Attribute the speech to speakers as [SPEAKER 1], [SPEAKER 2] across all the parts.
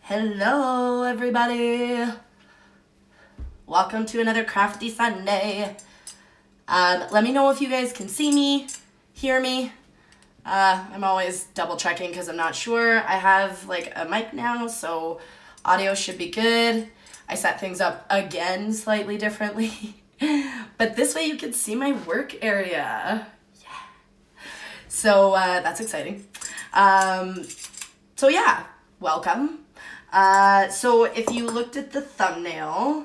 [SPEAKER 1] Hello, everybody. Welcome to another Crafty Sunday. Let me know if you guys can see me, hear me. I'm always double checking because I'm not sure. I have like a mic now, so audio should be good. I set things up again slightly differently, but this way you can see my work area. Yeah. So that's exciting. So yeah, welcome. So if you looked at the thumbnail,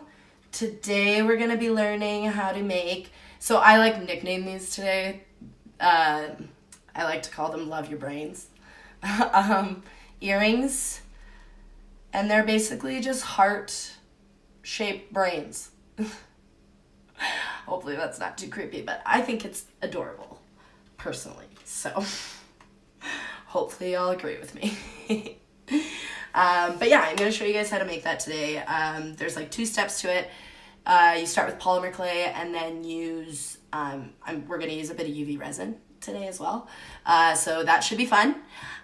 [SPEAKER 1] today we're going to be learning how to make, so I like nickname these today. I like to call them Love Your Brains. Earrings. And they're basically just heart-shaped brains. Hopefully that's not too creepy, but I think it's adorable, personally. So hopefully y'all agree with me. But yeah, I'm going to show you guys how to make that today. There's like 2 steps to it. You start with polymer clay and then use, we're going to use a bit of UV resin today as well. So that should be fun.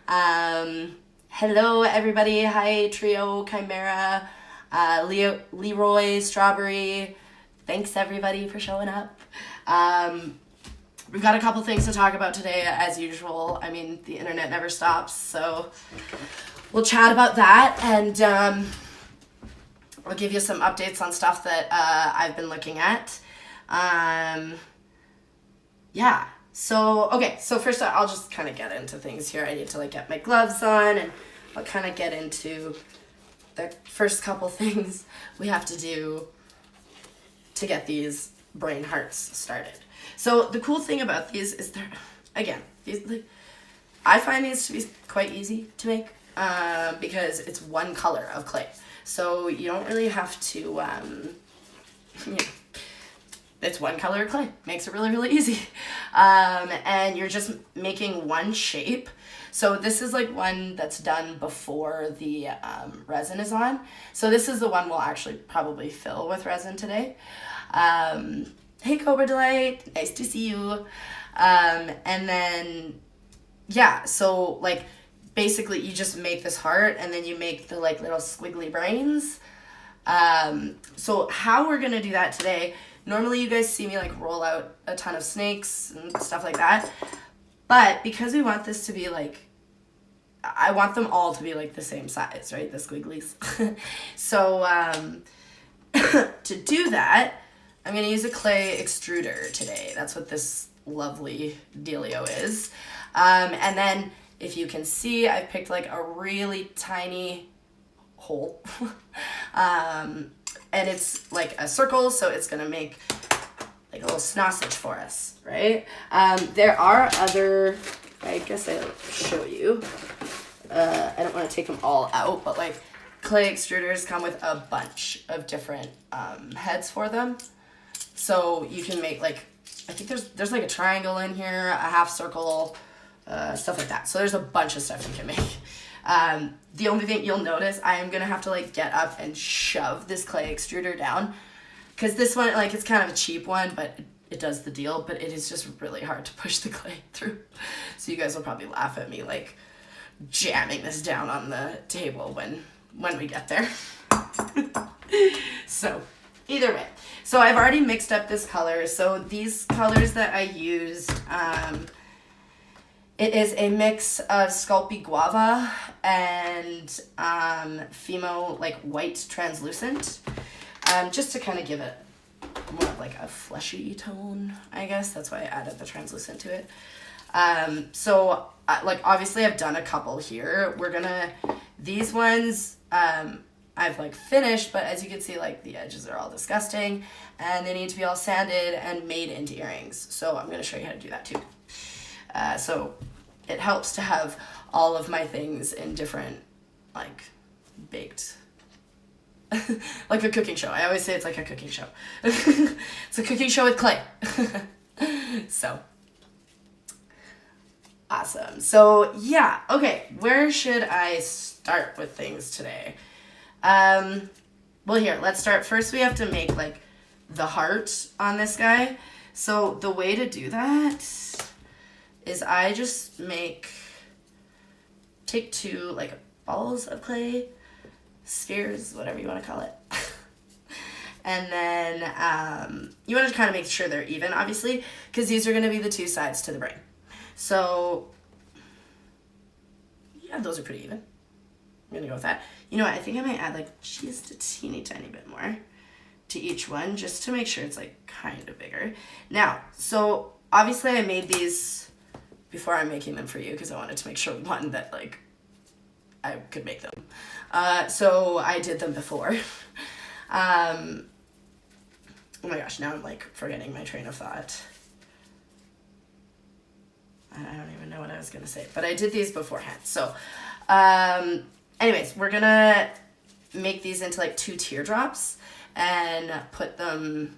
[SPEAKER 1] Hello everybody. Hi Trio, Chimera, Leroy, Strawberry. Thanks everybody for showing up. We've got a couple things to talk about today as usual. I mean, the internet never stops, so we'll chat about that, and I'll give you some updates on stuff that I've been looking at. Yeah, so, okay, so first I'll just kind of get into things here. I need to like get my gloves on, and I'll kind of get into the first couple things we have to do to get these brain hearts started. So the cool thing about these is they're, again, these, like, I find these to be quite easy to make. Because it's one color of clay. So you don't really have to, it's one color of clay. Makes it really, really easy. And you're just making one shape. So this is like one that's done before the resin is on. So this is the one we'll actually probably fill with resin today. Hey Cobra Delight, nice to see you. And then, yeah, so like, basically you just make this heart and then you make the like little squiggly brains. So how we're gonna do that today, normally you guys see me like roll out a ton of snakes and stuff like that, but because we want this to be like, I want them all to be like the same size, right, the squigglies. So to do that, I'm gonna use a clay extruder today. That's what this lovely dealio is. And then if you can see, I picked like a really tiny hole. And it's like a circle, so it's gonna make like a little sausage for us, right? There are other, I guess I'll show you. I don't wanna take them all out, but like clay extruders come with a bunch of different heads for them. So you can make like, I think there's like a triangle in here, a half circle, stuff like that. So there's a bunch of stuff you can make. The only thing you'll notice, I am gonna have to like get up and shove this clay extruder down, because this one, like, it's kind of a cheap one, but it does the deal, but it is just really hard to push the clay through. So you guys will probably laugh at me like jamming this down on the table when we get there. So either way, so I've already mixed up this color. So these colors that I used, it is a mix of Sculpey Guava and Fimo like white translucent, just to kind of give it more of like a fleshy tone, I guess. That's why I added the translucent to it. So like obviously I've done a couple here. We're gonna, these ones I've like finished, but as you can see, like the edges are all disgusting and they need to be all sanded and made into earrings. So I'm gonna show you how to do that too. So it helps to have all of my things in different, like, baked, like a cooking show. I always say it's like a cooking show. It's a cooking show with clay. So, awesome. So, yeah, okay, where should I start with things today? Well, here, let's start. First, we have to make, like, the heart on this guy. So, the way to do that is I just take 2 like balls of clay spheres, whatever you want to call it. And then you want to kind of make sure they're even, obviously, because these are going to be the two sides to the brain. So, yeah, those are pretty even. I'm going to go with that. You know what? I think I might add like just a teeny tiny bit more to each one just to make sure it's like kind of bigger. Now, so obviously I made these before I'm making them for you because I wanted to make sure, one, that like I could make them. So I did them before. Oh my gosh, now I'm like forgetting my train of thought. I don't even know what I was going to say, but I did these beforehand. So, anyways, we're going to make these into like 2 teardrops and put them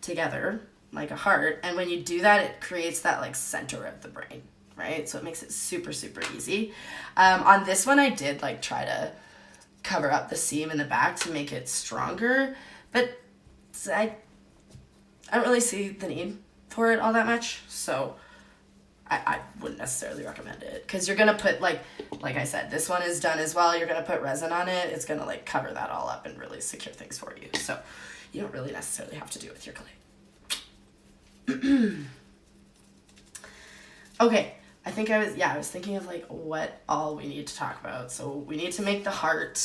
[SPEAKER 1] together like a heart. And when you do that, it creates that like center of the brain, right? So it makes it super, super easy. On this one, I did like try to cover up the seam in the back to make it stronger, but I don't really see the need for it all that much. So I wouldn't necessarily recommend it because you're going to put like I said, this one is done as well. You're going to put resin on it. It's going to like cover that all up and really secure things for you. So you don't really necessarily have to do it with your clay. Okay. I think I was thinking of like what all we need to talk about. So we need to make the heart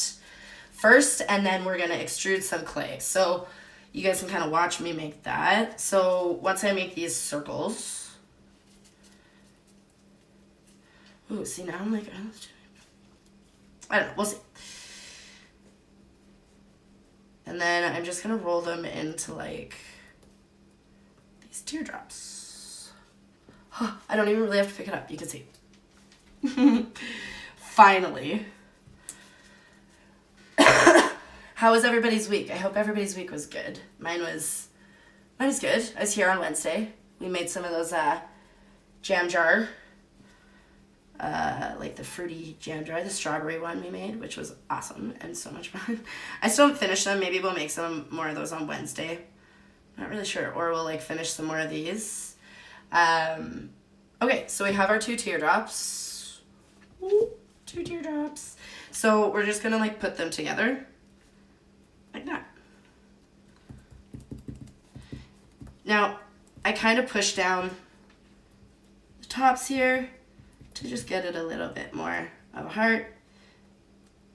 [SPEAKER 1] first, and then we're going to extrude some clay. So you guys can kind of watch me make that. So once I make these circles, ooh, see, now I'm like, I don't know, we'll see. And then I'm just going to roll them into, like, these teardrops. I don't even really have to pick it up. You can see. Finally. How was everybody's week? I hope everybody's week was good. Mine was good. I was here on Wednesday. We made some of those jam jar. Like the fruity jam jar, the strawberry one we made, which was awesome and so much fun. I still haven't finished them. Maybe we'll make some more of those on Wednesday. Not really sure. Or we'll like finish some more of these. Okay, so we have our 2 teardrops. Ooh, 2 teardrops. So we're just gonna like put them together like that. Now, I kind of push down the tops here to just get it a little bit more of a heart.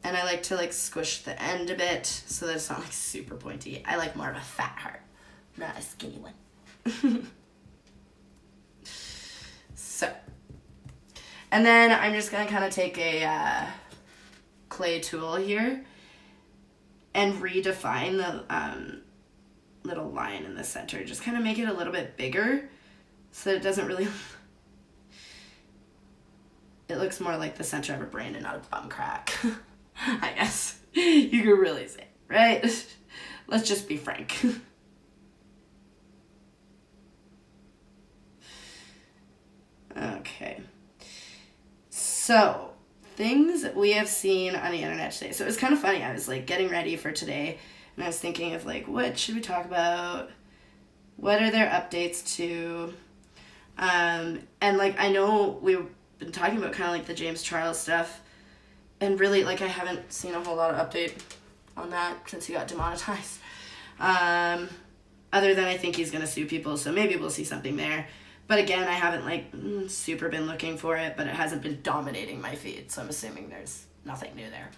[SPEAKER 1] And I like to like squish the end a bit so that it's not like super pointy. I like more of a fat heart, not a skinny one. So, and then I'm just gonna kind of take a clay tool here and redefine the little line in the center. Just kind of make it a little bit bigger so that it doesn't really... It looks more like the center of a brain and not a bum crack. I guess you could really say, right? Let's just be frank. Okay. So, things we have seen on the internet today. So it was kind of funny. I was like getting ready for today and I was thinking of like, what should we talk about? What are their updates to? And like, I know we've been talking about kind of like the James Charles stuff, and really like I haven't seen a whole lot of update on that since he got demonetized. Other than I think he's gonna sue people, so maybe we'll see something there. But again, I haven't like super been looking for it, but it hasn't been dominating my feed, so I'm assuming there's nothing new there.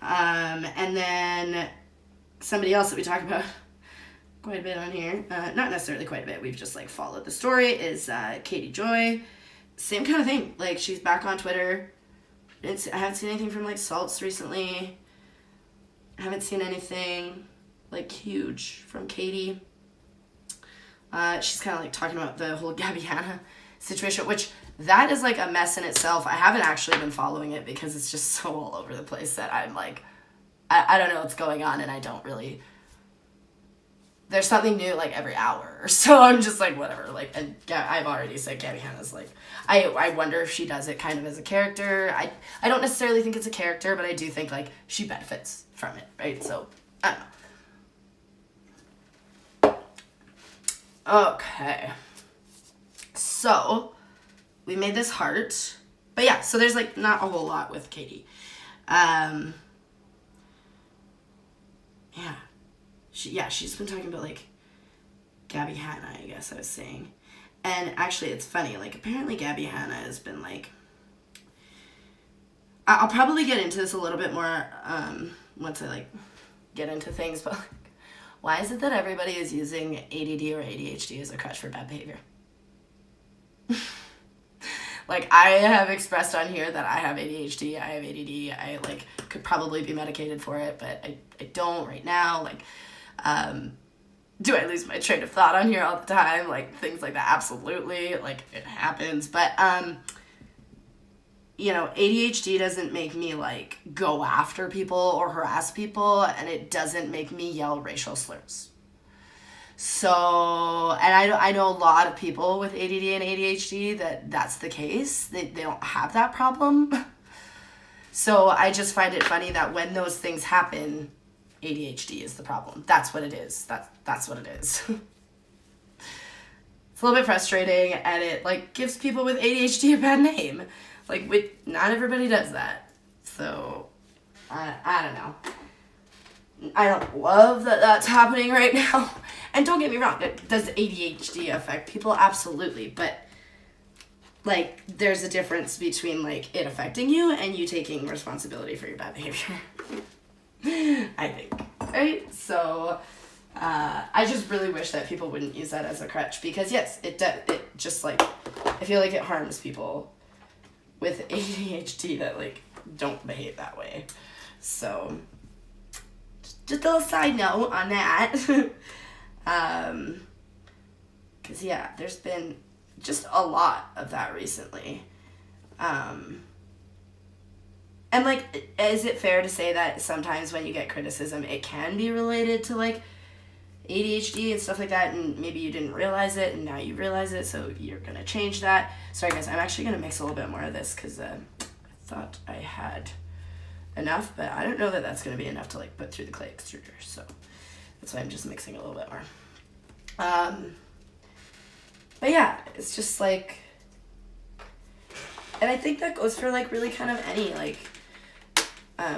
[SPEAKER 1] And then somebody else that we talk about quite a bit on here, not necessarily quite a bit, we've just like followed the story, is Katie Joy. Same kind of thing, like she's back on Twitter. I haven't seen anything from like Salts recently. I haven't seen anything like huge from Katie. She's kind of like talking about the whole Gabby Hanna situation, which that is like a mess in itself. I haven't actually been following it because it's just so all over the place that I'm like, I don't know what's going on, and I don't really, there's something new like every hour, so I'm just like whatever. Like, and I've already said Gabby Hanna's like, I wonder if she does it kind of as a character. I don't necessarily think it's a character, but I do think like she benefits from it, right? So I don't know. Okay, so we made this heart, but yeah, so there's like not a whole lot with Katie. yeah. She's been talking about, like, Gabby Hanna, I guess I was saying. And actually, it's funny, like, apparently Gabby Hanna has been, like, I'll probably get into this a little bit more once I, like, get into things, but, like, why is it that everybody is using ADD or ADHD as a crutch for bad behavior? Like, I have expressed on here that I have ADHD, I have ADD, I, like, could probably be medicated for it, but I don't right now. Like, do I lose my train of thought on here all the time? Like, things like that, absolutely. Like, it happens. But, you know, ADHD doesn't make me, like, go after people or harass people, and it doesn't make me yell racial slurs. So, and I know a lot of people with ADD and ADHD that's the case. They don't have that problem. So I just find it funny that when those things happen, ADHD is the problem. That's what it is. That's what it is. It's a little bit frustrating, and it, like, gives people with ADHD a bad name. Like, not everybody does that. So, I don't know. I don't love that that's happening right now. And don't get me wrong, does ADHD affect people? Absolutely. But, like, there's a difference between, like, it affecting you and you taking responsibility for your bad behavior. I think. Right? So, I just really wish that people wouldn't use that as a crutch. Because, yes, it just, like, I feel like it harms people with ADHD that, like, don't behave that way. So, just a little side note on that. Because, yeah, there's been just a lot of that recently. And, like, is it fair to say that sometimes when you get criticism, it can be related to, like, ADHD and stuff like that, and maybe you didn't realize it, and now you realize it, so you're going to change that. Sorry, guys, I'm actually going to mix a little bit more of this, because I thought I had enough, but I don't know that that's going to be enough to, like, put through the clay extruder, so that's why I'm just mixing a little bit more. But yeah, it's just, like, and I think that goes for, like, really kind of any, like, I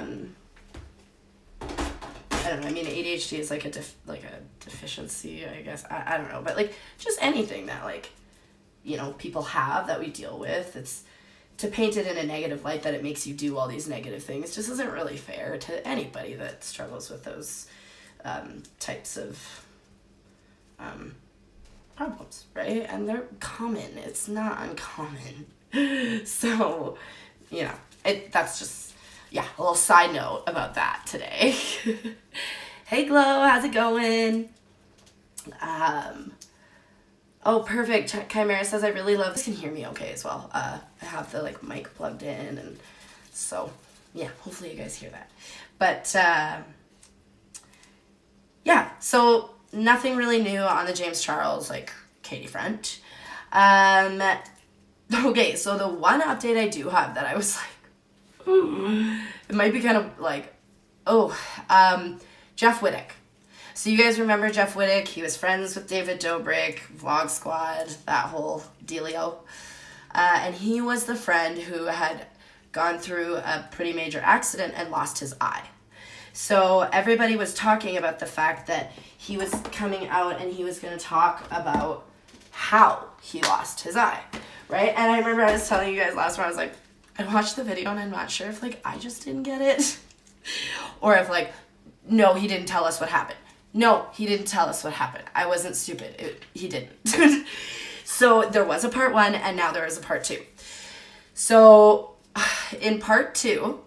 [SPEAKER 1] don't know, I mean, ADHD is, like, a deficiency, I guess, I don't know, but, like, just anything that, like, you know, people have that we deal with, it's, to paint it in a negative light that it makes you do all these negative things just isn't really fair to anybody that struggles with those types of problems, right? And they're common. It's not uncommon. So, you know, that's just, yeah, a little side note about that today. Hey, Glow, how's it going? Oh, perfect. Chimera says, I really love this. You can hear me okay as well. I have the, like, mic plugged in, and so, yeah, hopefully you guys hear that. But, yeah, so nothing really new on the James Charles, like, Katie front. Okay, so the one update I do have that I was like, it might be kind of like, Jeff Wittick. So you guys remember Jeff Wittick? He was friends with David Dobrik, Vlog Squad, that whole dealio. And he was the friend who had gone through a pretty major accident and lost his eye. So everybody was talking about the fact that he was coming out and he was going to talk about how he lost his eye, right? And I remember I was telling you guys last time, I was like, I watched the video and I'm not sure if, like, I just didn't get it. Or if, like, no, he didn't tell us what happened. No, he didn't tell us what happened. I wasn't stupid. He didn't. So there was a part 1 and now there is a part 2. So in part 2,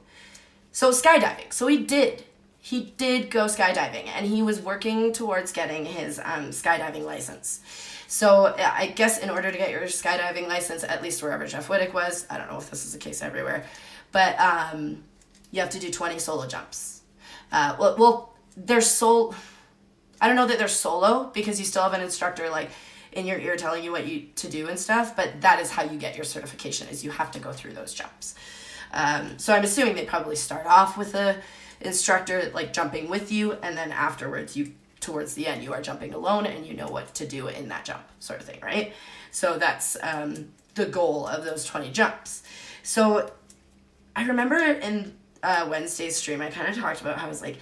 [SPEAKER 1] so skydiving. So he did go skydiving, and he was working towards getting his skydiving license. So I guess in order to get your skydiving license, at least wherever Jeff Wittick was, I don't know if this is the case everywhere, but you have to do 20 solo jumps. Well, I don't know that they're solo, because you still have an instructor, like, in your ear telling you what to do and stuff, but that is how you get your certification, is you have to go through those jumps. So I'm assuming they probably start off with a instructor, like, jumping with you, and then afterwards, towards the end, you are jumping alone and you know what to do in that jump, sort of thing, right? So that's the goal of those 20 jumps. So I remember in Wednesday's stream, I kind of talked about how I was like,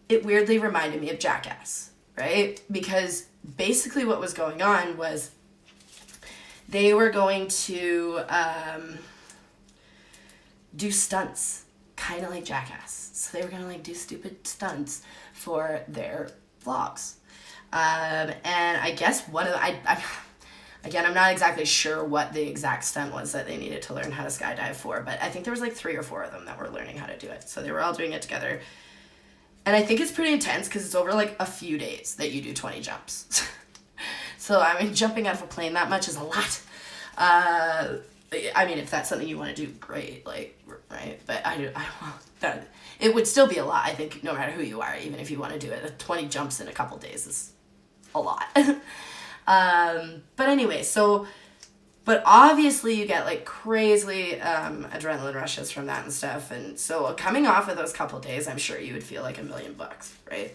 [SPEAKER 1] it weirdly reminded me of Jackass, right? Because basically what was going on was they were going to do stunts, kind of like Jackass. So they were going to like do stupid stunts for their vlogs. And I guess one of the, again, I'm not exactly sure what the exact stunt was that they needed to learn how to skydive for, but I think there was like 3 or 4 of them that were learning how to do it. So they were all doing it together. And I think it's pretty intense because it's over like a few days that you do 20 jumps. So, I mean, jumping out of a plane that much is a lot. I mean, if that's something you want to do, great, like, right? But it would still be a lot, I think, no matter who you are, even if you want to do it. 20 jumps in a couple days is a lot. But anyway, but obviously you get like crazy adrenaline rushes from that and stuff. And so coming off of those couple days, I'm sure you would feel like $1,000,000, right?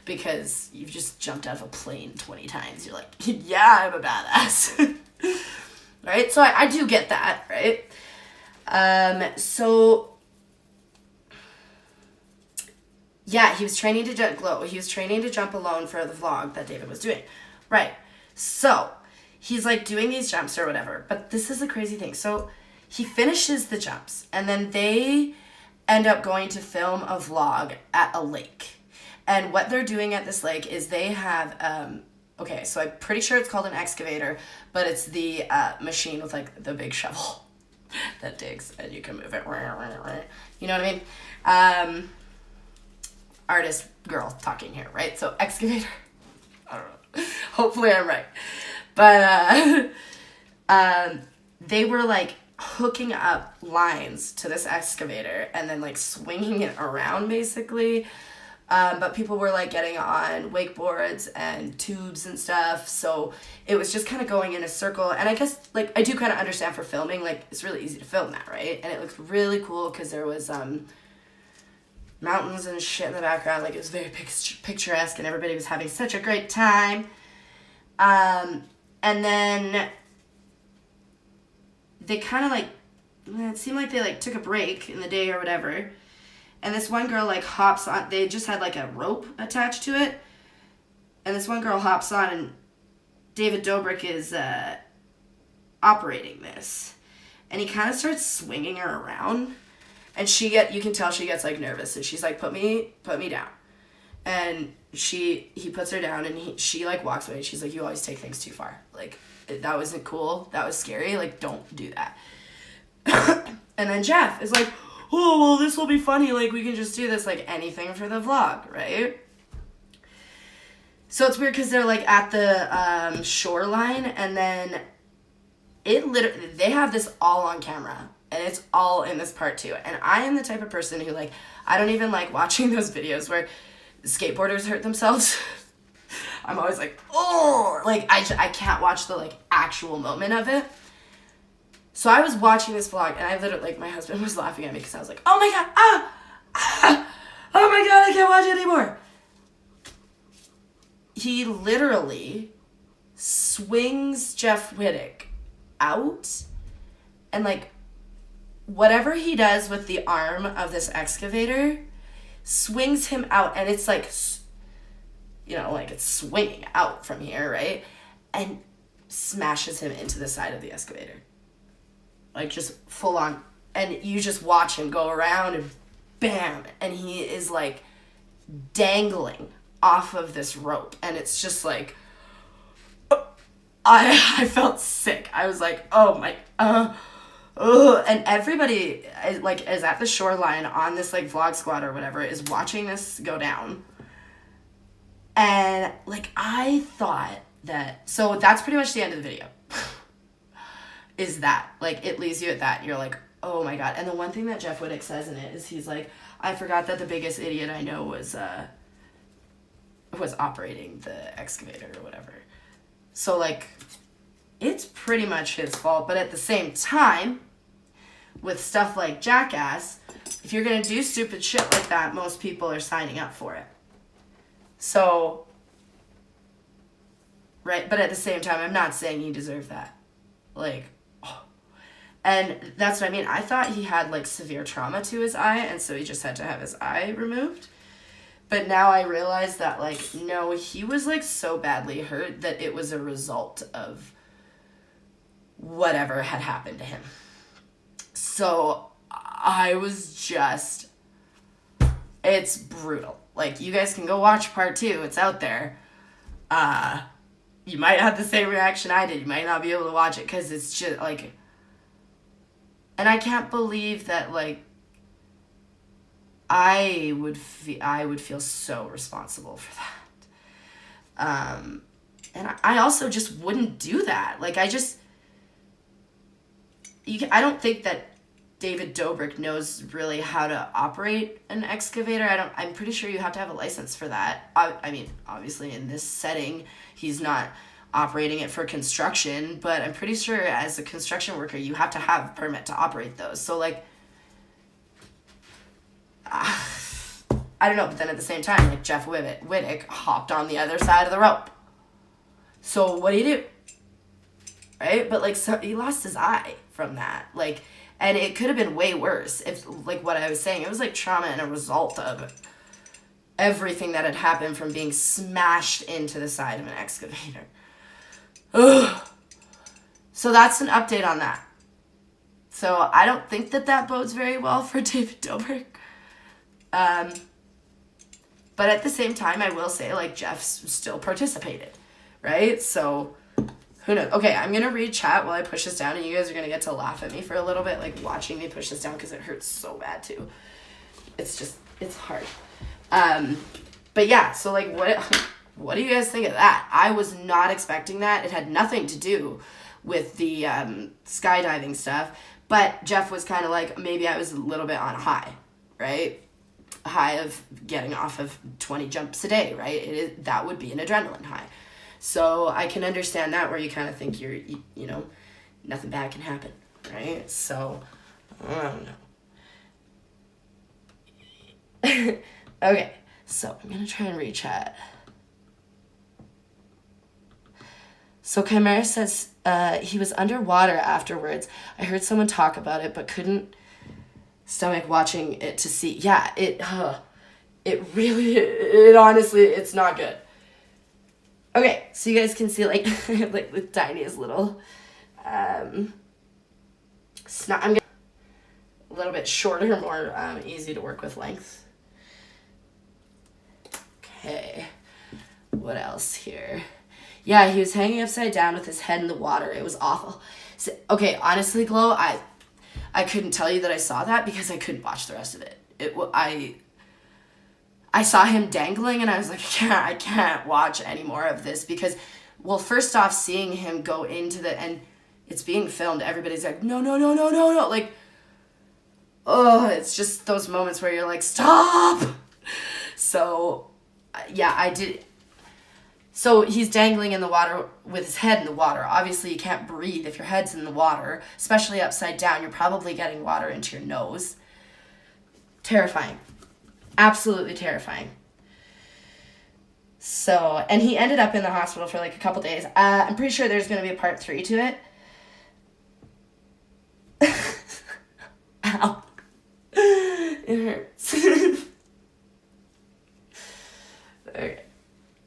[SPEAKER 1] Because you've just jumped out of a plane 20 times. You're like, yeah, I'm a badass. Right? So I do get that, right? Yeah, he was training to jump alone for the vlog that David was doing. Right. So he's like doing these jumps or whatever. But this is a crazy thing. So he finishes the jumps and then they end up going to film a vlog at a lake. And what they're doing at this lake is they have, okay, so I'm pretty sure it's called an excavator, but it's the machine with like the big shovel that digs and you can move it. You know what I mean? Artist girl talking here, right? So excavator. I don't know. Hopefully I'm right. But they were like hooking up lines to this excavator and then like swinging it around basically. But people were like getting on wakeboards and tubes and stuff. So it was just kind of going in a circle. And I guess like I do kind of understand for filming, like it's really easy to film that, right? And it looked really cool because there was mountains and shit in the background. Like it was very picturesque and everybody was having such a great time. And then they kind of like, it seemed like they like took a break in the day or whatever. And this one girl like hops on, they just had like a rope attached to it. And this one girl hops on and David Dobrik is operating this. And he kind of starts swinging her around. And you can tell she gets like nervous. And she's like, put me down. And he puts her down and she like walks away. She's like, you always take things too far. Like, that wasn't cool. That was scary. Like, don't do that. And then Jeff is like, oh, well, this will be funny. Like, we can just do this, like, anything for the vlog, right? So it's weird because they're, like, at the shoreline, and then they have this all on camera, and it's all in this part, too. And I am the type of person who, like, I don't even like watching those videos where skateboarders hurt themselves. I'm always like, oh, like, I can't watch the, like, actual moment of it. So I was watching this vlog, and I literally, like, my husband was laughing at me because I was like, oh my god, oh my god, I can't watch it anymore. He literally swings Jeff Wittick out, and, like, whatever he does with the arm of this excavator swings him out, and it's, like, you know, like, it's swinging out from here, right? And smashes him into the side of the excavator. Like, just full on. And you just watch him go around and bam. And he is, like, dangling off of this rope. And it's just, like, I felt sick. I was like, oh, my, and everybody, is at the shoreline on this, like, vlog squad or whatever is watching this go down. And, like, I thought that, so that's pretty much the end of the video. Is that, like, it leaves you at that. You're like, oh my god. And the one thing that Jeff Wittick says in it is he's like, I forgot that the biggest idiot I know was operating the excavator or whatever. So, like, it's pretty much his fault. But at the same time, with stuff like Jackass, if you're going to do stupid shit like that, most people are signing up for it. So, right? But at the same time, I'm not saying he deserved that. Like, and that's what I mean. I thought he had, like, severe trauma to his eye, and so he just had to have his eye removed. But now I realize that, like, no, he was, like, so badly hurt that it was a result of whatever had happened to him. So I was just, it's brutal. Like, you guys can go watch part 2. It's out there. You might have the same reaction I did. You might not be able to watch it because it's just, like, and I can't believe that, like, I would feel so responsible for that. And I also just wouldn't do that. Like, I don't think that David Dobrik knows really how to operate an excavator. I'm pretty sure you have to have a license for that. I mean, obviously in this setting, he's not operating it for construction, but I'm pretty sure as a construction worker, you have to have a permit to operate those. So, like, I don't know, but then at the same time, like, Jeff Wittick hopped on the other side of the rope. So what do you do? Right? But, like, so he lost his eye from that. Like, and it could have been way worse if, like, what I was saying, it was, like, trauma and a result of everything that had happened from being smashed into the side of an excavator. Ugh. So that's an update on that. So I don't think that bodes very well for David Dobrik. But at the same time, I will say, like, Jeff still participated, right? So who knows? Okay, I'm going to read chat while I push this down, and you guys are going to get to laugh at me for a little bit, like, watching me push this down, because it hurts so bad, too. It's hard. But yeah, so, like, what do you guys think of that? I was not expecting that. It had nothing to do with the skydiving stuff, but Jeff was kind of like, maybe I was a little bit on high, right? High of getting off of 20 jumps a day, right? That would be an adrenaline high. So I can understand that, where you kind of think you know, nothing bad can happen, right? So, I don't know. Okay, so I'm going to try and read chat. So Chimera says he was underwater afterwards. I heard someone talk about it, but couldn't stomach watching it to see. Yeah, it honestly, it's not good. Okay, so you guys can see, like, like the tiniest little snot. I'm gonna a little bit shorter, more easy to work with length. Okay, what else here? Yeah, he was hanging upside down with his head in the water. It was awful. So, okay, honestly, Glow, I couldn't tell you that I saw that because I couldn't watch the rest of it. I saw him dangling, and I was like, I can't watch any more of this because, well, first off, seeing him go into and it's being filmed, everybody's like, no, like, oh, it's just those moments where you're like, stop. So, yeah, I did. So he's dangling in the water with his head in the water. Obviously, you can't breathe if your head's in the water, especially upside down. You're probably getting water into your nose. Terrifying. Absolutely terrifying. So, and he ended up in the hospital for like a couple days. I'm pretty sure there's going to be a part 3 to it. Ow. It hurts. Okay.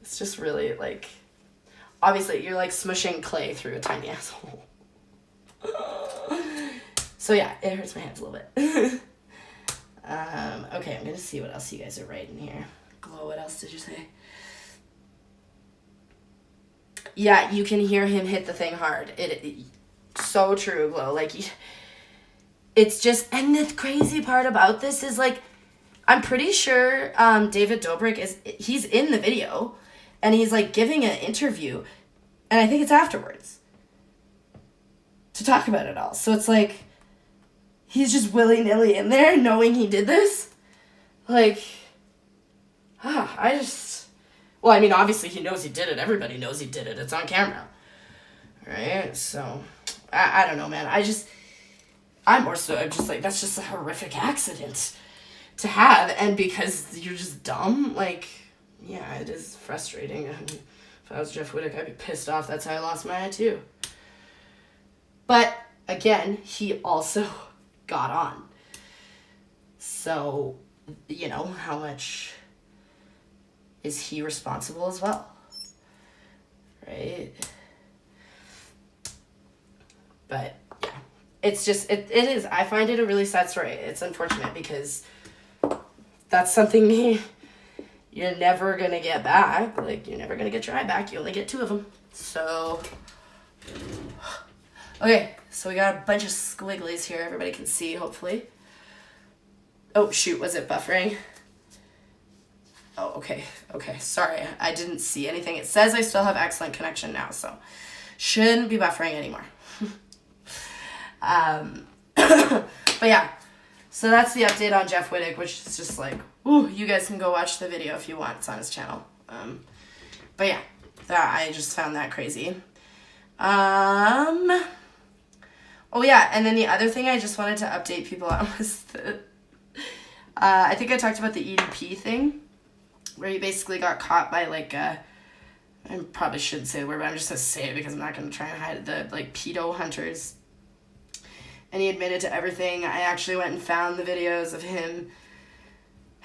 [SPEAKER 1] It's just really, like, obviously you're, like, smushing clay through a tiny asshole. So, yeah, it hurts my hands a little bit. Okay, I'm going to see what else you guys are writing here. Glow, what else did you say? Yeah, you can hear him hit the thing hard. So true, Glow. Like, it's just, and the crazy part about this is, like, I'm pretty sure David Dobrik he's in the video, and he's, like, giving an interview, and I think it's afterwards to talk about it all. So it's like, he's just willy-nilly in there knowing he did this. Like, well, I mean, obviously he knows he did it. Everybody knows he did it. It's on camera. Right? So, I don't know, man. I'm just like, that's just a horrific accident to have. And because you're just dumb, like, yeah, it is frustrating. I mean, if I was Jeff Wittick, I'd be pissed off. That's how I lost my eye, too. But, again, he also got on. So, you know, how much is he responsible as well? Right? But yeah, it's just, it is, I find it a really sad story. It's unfortunate because that's something you're never going to get back. Like, you're never going to get your eye back. You only get 2 of them. So, okay, so we got a bunch of squigglies here. Everybody can see, hopefully. Oh, shoot, was it buffering? Oh, okay, sorry, I didn't see anything. It says I still have excellent connection now, so shouldn't be buffering anymore. But yeah, so that's the update on Jeff Wittig, which is just like, ooh, you guys can go watch the video if you want. It's on his channel. But yeah, I just found that crazy. Oh yeah, and then the other thing I just wanted to update people on was the, I think I talked about the EDP thing, where he basically got caught by like, I probably shouldn't say the word, but I'm just going to say it because I'm not going to try and hide it, the like pedo hunters. And he admitted to everything. I actually went and found the videos of him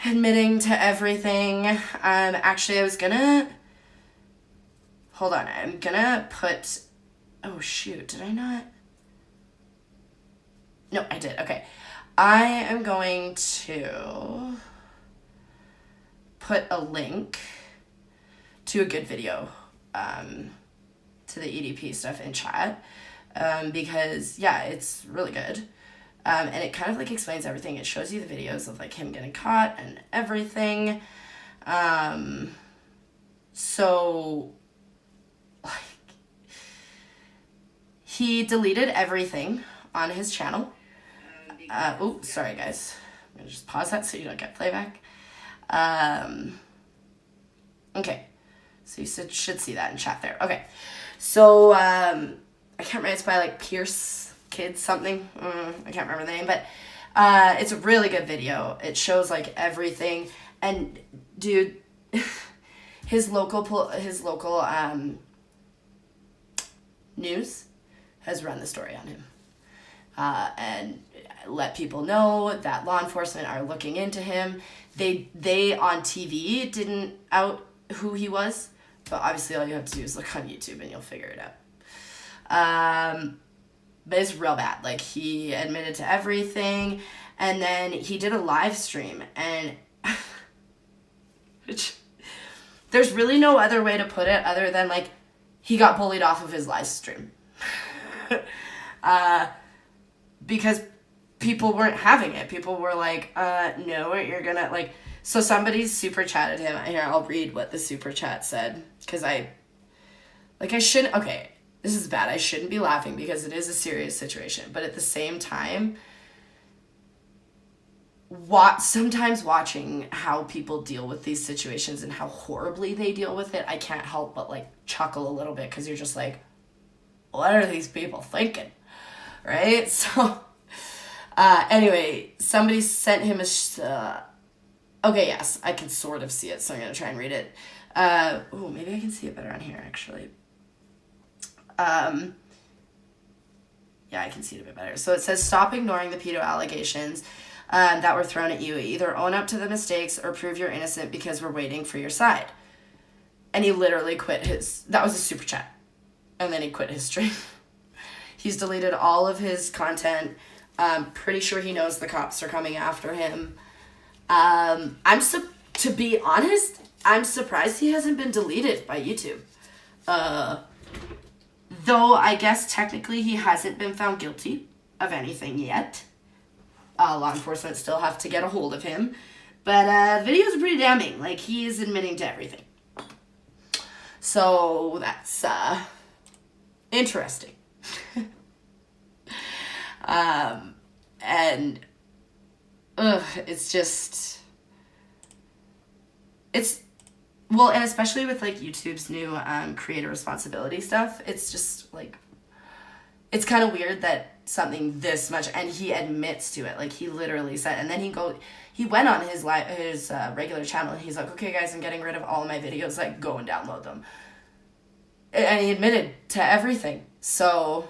[SPEAKER 1] admitting to everything. Actually, I was gonna, hold on, I'm gonna put, oh shoot, did I not? No, I did, okay. I am going to put a link to a good video to the EDP stuff in chat. Because yeah, it's really good. And it kind of like explains everything. It shows you the videos of like him getting caught and everything. So like he deleted everything on his channel. Oh, sorry guys. I'm gonna just pause that so you don't get playback. Okay. So you should see that in chat there. Okay. So, I can't remember, it's by like Pierce Kids something. I can't remember the name, but it's a really good video. It shows like everything, and dude, his local news has run the story on him, and let people know that law enforcement are looking into him. They on TV didn't out who he was, but obviously all you have to do is look on YouTube and you'll figure it out. But it's real bad. Like, he admitted to everything, and then he did a live stream, and which, there's really no other way to put it other than, like, he got bullied off of his live stream. Because people weren't having it. People were like, no, you're gonna, like, so somebody super chatted him. Here, I'll read what the super chat said, because I shouldn't, okay, this is bad. I shouldn't be laughing because it is a serious situation. But at the same time, sometimes watching how people deal with these situations and how horribly they deal with it, I can't help but like chuckle a little bit, because you're just like, what are these people thinking? Right? So, anyway, somebody sent him okay, yes, I can sort of see it, so I'm going to try and read it. Oh, maybe I can see it better on here, actually. Yeah, I can see it a bit better. So it says, stop ignoring the pedo allegations that were thrown at you. Either own up to the mistakes or prove you're innocent, because we're waiting for your side. And he literally quit that was a super chat. And then he quit his stream. He's deleted all of his content. Pretty sure he knows the cops are coming after him. To be honest, I'm surprised he hasn't been deleted by YouTube. Though I guess technically he hasn't been found guilty of anything yet. Law enforcement still have to get a hold of him. But the videos are pretty damning. Like, he is admitting to everything. So that's interesting. And it's just, well, and especially with like YouTube's new creator responsibility stuff, it's just like, it's kind of weird that something this much, and he admits to it. Like, he literally said, and then he went on his regular channel, and he's like, okay guys, I'm getting rid of all of my videos, like, go and download them. And he admitted to everything. So,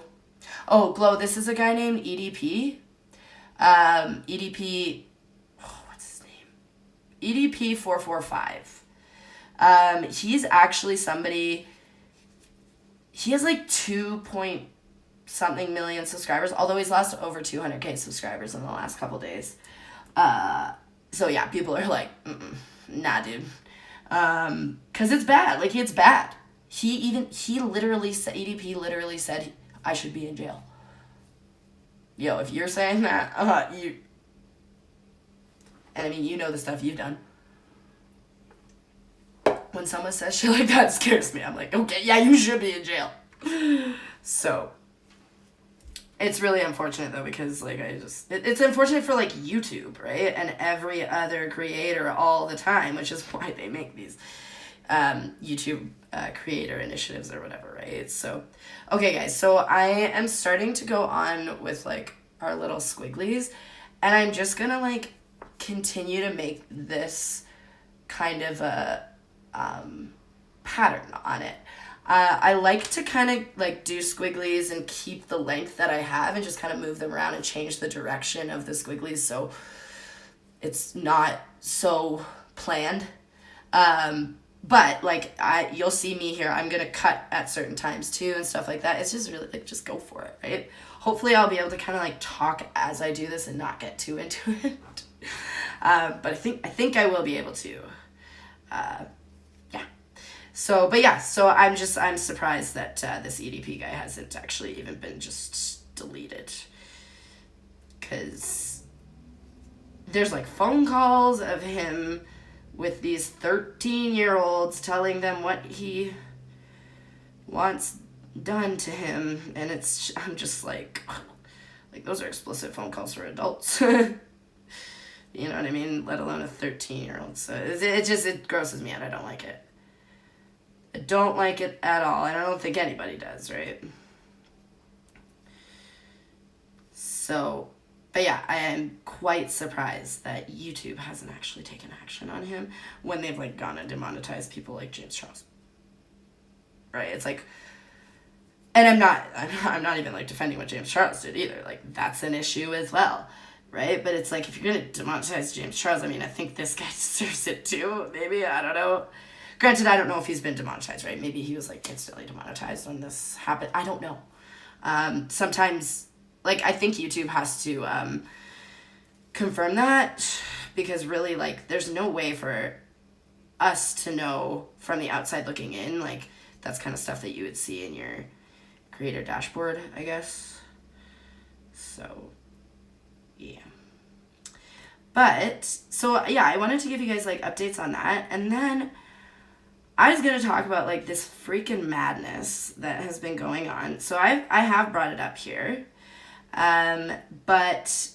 [SPEAKER 1] oh, Glow, this is a guy named EDP. EDP, what's his name? EDP445. He's actually somebody, he has like 2 point something million subscribers, although he's lost over 200K subscribers in the last couple days. So yeah, people are like, nah, dude. Cause it's bad. Like, it's bad. He literally said, EDP literally said, I should be in jail. Yo, if you're saying that, and I mean, you know the stuff you've done. When someone says shit like that, it scares me. I'm like, okay, yeah, you should be in jail. So, it's really unfortunate though, because like it's unfortunate for like YouTube, right? And every other creator all the time, which is why they make these YouTube creator initiatives or whatever, right? So, okay guys, so I am starting to go on with like our little squigglies, and I'm just gonna like continue to make this kind of a pattern on it. I like to kind of like do squigglies and keep the length that I have and just kind of move them around and change the direction of the squigglies so it's not so planned. But like you'll see me here, I'm gonna cut at certain times too and stuff like that. It's just really like, just go for it, right? Hopefully I'll be able to kind of like talk as I do this and not get too into it. But I think I will be able to. So, but yeah, so I'm surprised that this EDP guy hasn't actually even been just deleted. Because there's like phone calls of him with these 13-year-olds telling them what he wants done to him. And I'm just like those are explicit phone calls for adults. You know what I mean? Let alone a 13-year-old. So it grosses me out. I don't like it. I don't like it at all, and I don't think anybody does, right? So, but yeah, I am quite surprised that YouTube hasn't actually taken action on him when they've like gone and demonetized people like James Charles. Right? It's like, and I'm not even like defending what James Charles did either. Like, that's an issue as well, right? But it's like, if you're gonna demonetize James Charles, I mean, I think this guy deserves it too. Maybe, I don't know. Granted, I don't know if he's been demonetized, right? Maybe he was like instantly demonetized when this happened. I don't know. Sometimes, like, I think YouTube has to confirm that, because really, like, there's no way for us to know from the outside looking in. Like, that's kind of stuff that you would see in your creator dashboard, I guess. So, yeah. But, so, yeah, I wanted to give you guys, like, updates on that. And then I was going to talk about, like, this freaking madness that has been going on. So I have brought it up here. But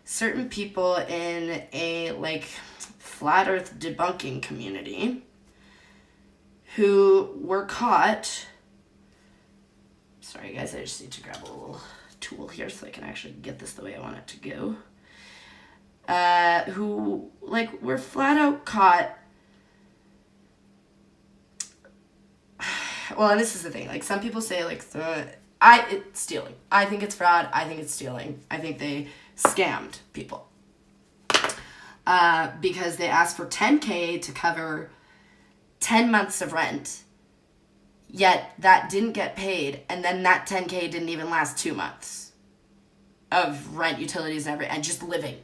[SPEAKER 1] certain people in a, like, flat earth debunking community who were caught... Sorry, guys, I just need to grab a little tool here so I can actually get this the way I want it to go. Who, like, were flat out caught... Well, and this is the thing. Like, some people say, like, it's stealing. I think it's fraud. I think it's stealing. I think they scammed people. Because they asked for $10K to cover 10 months of rent. Yet, that didn't get paid. And then that $10K didn't even last 2 months of rent, utilities, and just living.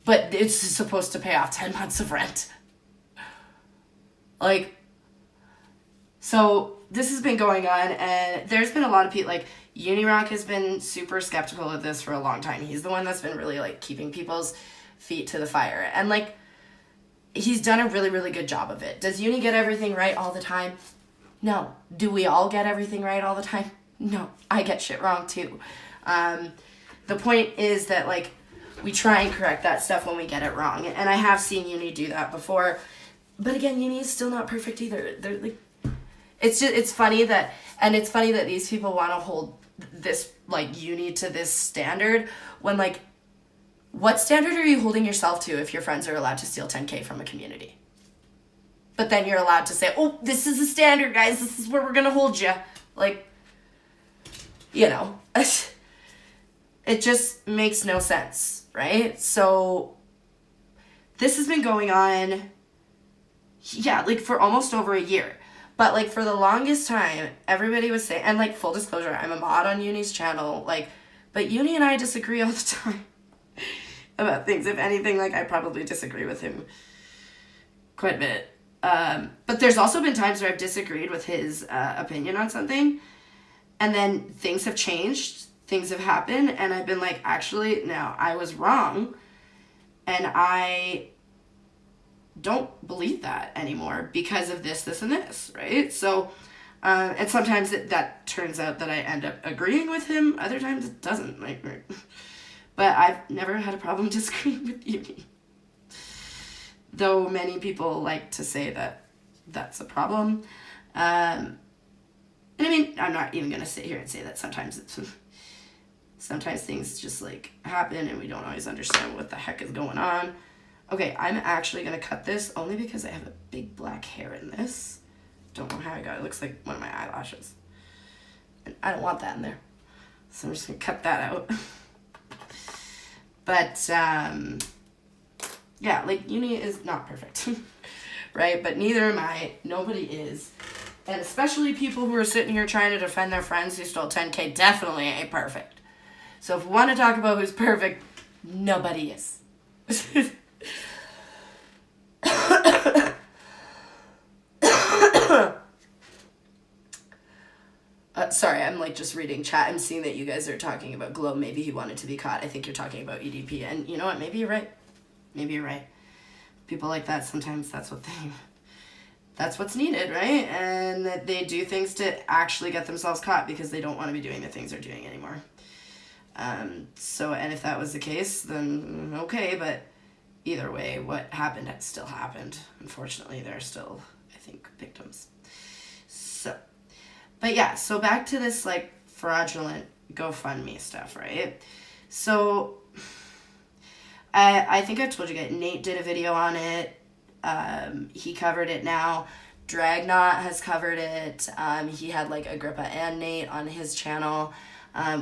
[SPEAKER 1] But it's supposed to pay off 10 months of rent. Like... So this has been going on, and there's been a lot of people, like, Unirock has been super skeptical of this for a long time. He's the one that's been really, like, keeping people's feet to the fire. And, like, he's done a really, really good job of it. Does Uni get everything right all the time? No. Do we all get everything right all the time? No. I get shit wrong, too. The point is that, like, we try and correct that stuff when we get it wrong. And I have seen Uni do that before. But, again, Uni is still not perfect either. They're, like... It's funny that these people want to hold this, like, Uni to this standard when, like, what standard are you holding yourself to if your friends are allowed to steal 10K from a community? But then you're allowed to say, oh, this is the standard, guys. This is where we're going to hold you. Like, you know, it just makes no sense, right? So this has been going on. Yeah, like for almost over a year. But like for the longest time, everybody was saying, and like full disclosure, I'm a mod on Uni's channel, like, but Uni and I disagree all the time about things. If anything, like I probably disagree with him quite a bit. But there's also been times where I've disagreed with his opinion on something, and then things have changed, things have happened, and I've been like, actually, no, I was wrong, and I don't believe that anymore because of this, and this, right? So, and sometimes that turns out that I end up agreeing with him. Other times it doesn't. Like, but I've never had a problem disagreeing with Uni. Though many people like to say that that's a problem. And I mean, I'm not even going to sit here and say that sometimes things just like happen and we don't always understand what the heck is going on. Okay, I'm actually going to cut this only because I have a big black hair in this. Don't know how I got it. It looks like one of my eyelashes. And I don't want that in there. So I'm just going to cut that out. But, yeah, like, Uni is not perfect. Right? But neither am I. Nobody is. And especially people who are sitting here trying to defend their friends who stole 10K definitely ain't perfect. So if we want to talk about who's perfect, nobody is. Sorry, I'm like just reading chat. I'm seeing that you guys are talking about Glow. Maybe he wanted to be caught. I think you're talking about EDP. And you know what? Maybe you're right. Maybe you're right. People like that, sometimes that's what's needed, right? And that they do things to actually get themselves caught because they don't want to be doing the things they're doing anymore. And if that was the case, then okay, but either way, what happened had still happened. Unfortunately, there are still, I think, victims. So, but yeah, so back to this, like, fraudulent GoFundMe stuff, right? So, I think I told you guys, Nate did a video on it. He covered it now. Dragnot has covered it. He had, like, Agrippa and Nate on his channel,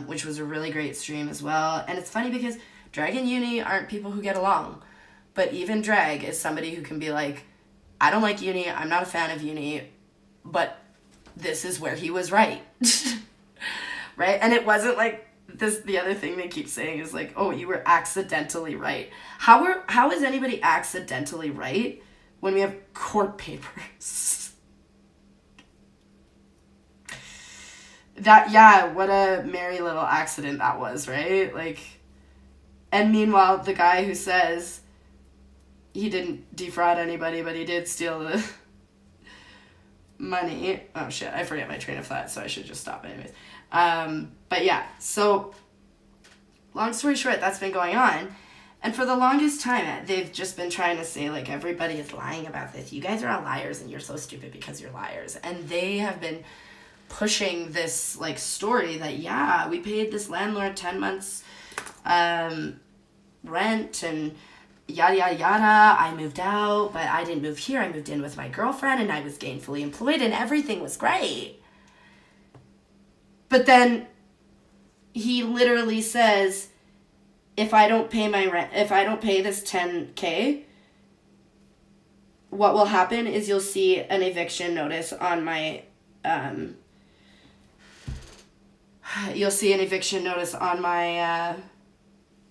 [SPEAKER 1] which was a really great stream as well. And it's funny because Drag and Uni aren't people who get along. But even Drag is somebody who can be like, I don't like Uni, I'm not a fan of Uni, but this is where he was right. Right? And it wasn't like this. The other thing they keep saying is like, oh, you were accidentally right. How is anybody accidentally right when we have court papers? What a merry little accident that was, right? Like, and meanwhile, the guy who says he didn't defraud anybody, but he did steal the money. Oh shit, I forget my train of thought, so I should just stop anyways. But yeah, so long story short, that's been going on. And for the longest time, they've just been trying to say, like, everybody is lying about this. You guys are all liars and you're so stupid because you're liars. And they have been pushing this, like, story that, yeah, we paid this landlord 10 months rent and yada, yada, yada. I moved out, but I didn't move here. I moved in with my girlfriend and I was gainfully employed and everything was great. But then he literally says, if I don't pay my rent, if I don't pay this 10K, what will happen is you'll see an eviction notice on my,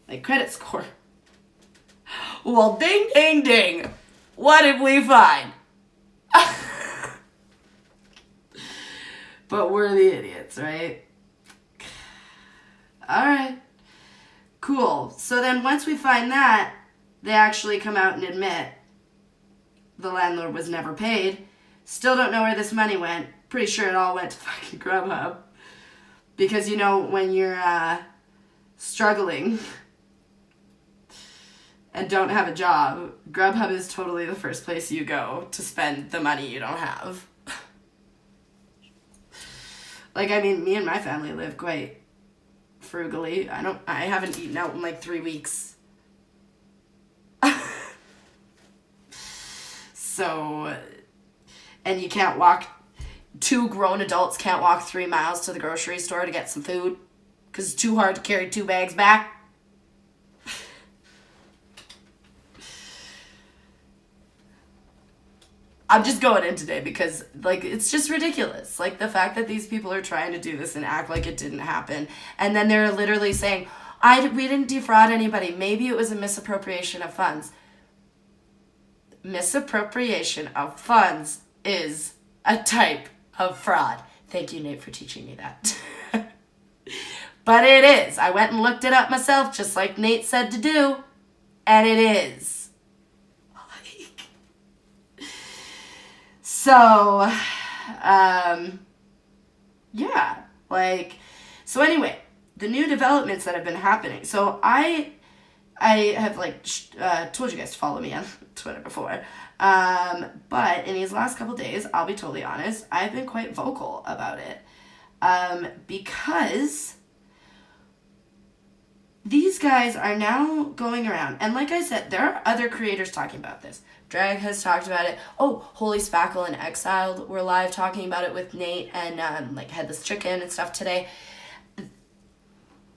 [SPEAKER 1] like, credit score. Well, ding, ding, ding. What did we find? But we're the idiots, right? All right. Cool. So then once we find that, they actually come out and admit the landlord was never paid. Still don't know where this money went. Pretty sure it all went to fucking Grubhub. Because, you know, when you're struggling and don't have a job, Grubhub is totally the first place you go to spend the money you don't have. Like, I mean, me and my family live quite frugally. I haven't eaten out in like 3 weeks. So, and you can't walk, 2 grown adults can't walk 3 miles to the grocery store to get some food because it's too hard to carry 2 bags back. I'm just going in today because, like, it's just ridiculous. Like, the fact that these people are trying to do this and act like it didn't happen. And then they're literally saying, we didn't defraud anybody. Maybe it was a misappropriation of funds. Misappropriation of funds is a type of fraud. Thank you, Nate, for teaching me that. But it is. I went and looked it up myself, just like Nate said to do. And it is. So, yeah, like, so anyway, the new developments that have been happening. So I have, like, told you guys to follow me on Twitter before. But in these last couple days, I'll be totally honest, I've been quite vocal about it. Because these guys are now going around, and like I said, there are other creators talking about this. Drag has talked about it. Oh, Holy Spackle and Exiled were live talking about it with Nate and like Headless Chicken and stuff today.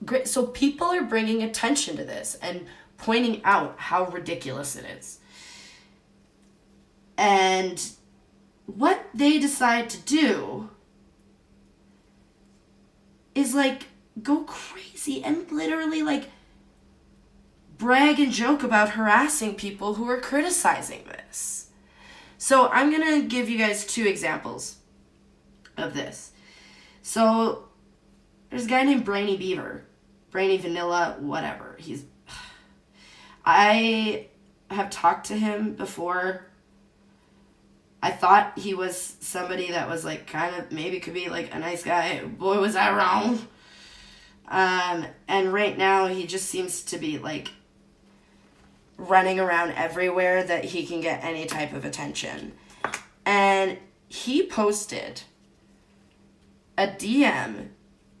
[SPEAKER 1] Great. So people are bringing attention to this and pointing out how ridiculous it is. And what they decide to do is, like, go crazy and literally, like, brag and joke about harassing people who are criticizing this. So I'm going to give you guys 2 examples of this. So there's a guy named Brainy Beaver. Brainy Vanilla, whatever. I have talked to him before. I thought he was somebody that was, like, kind of maybe could be, like, a nice guy. Boy, was I wrong. And right now he just seems to be, like, running around everywhere that he can get any type of attention. And he posted a DM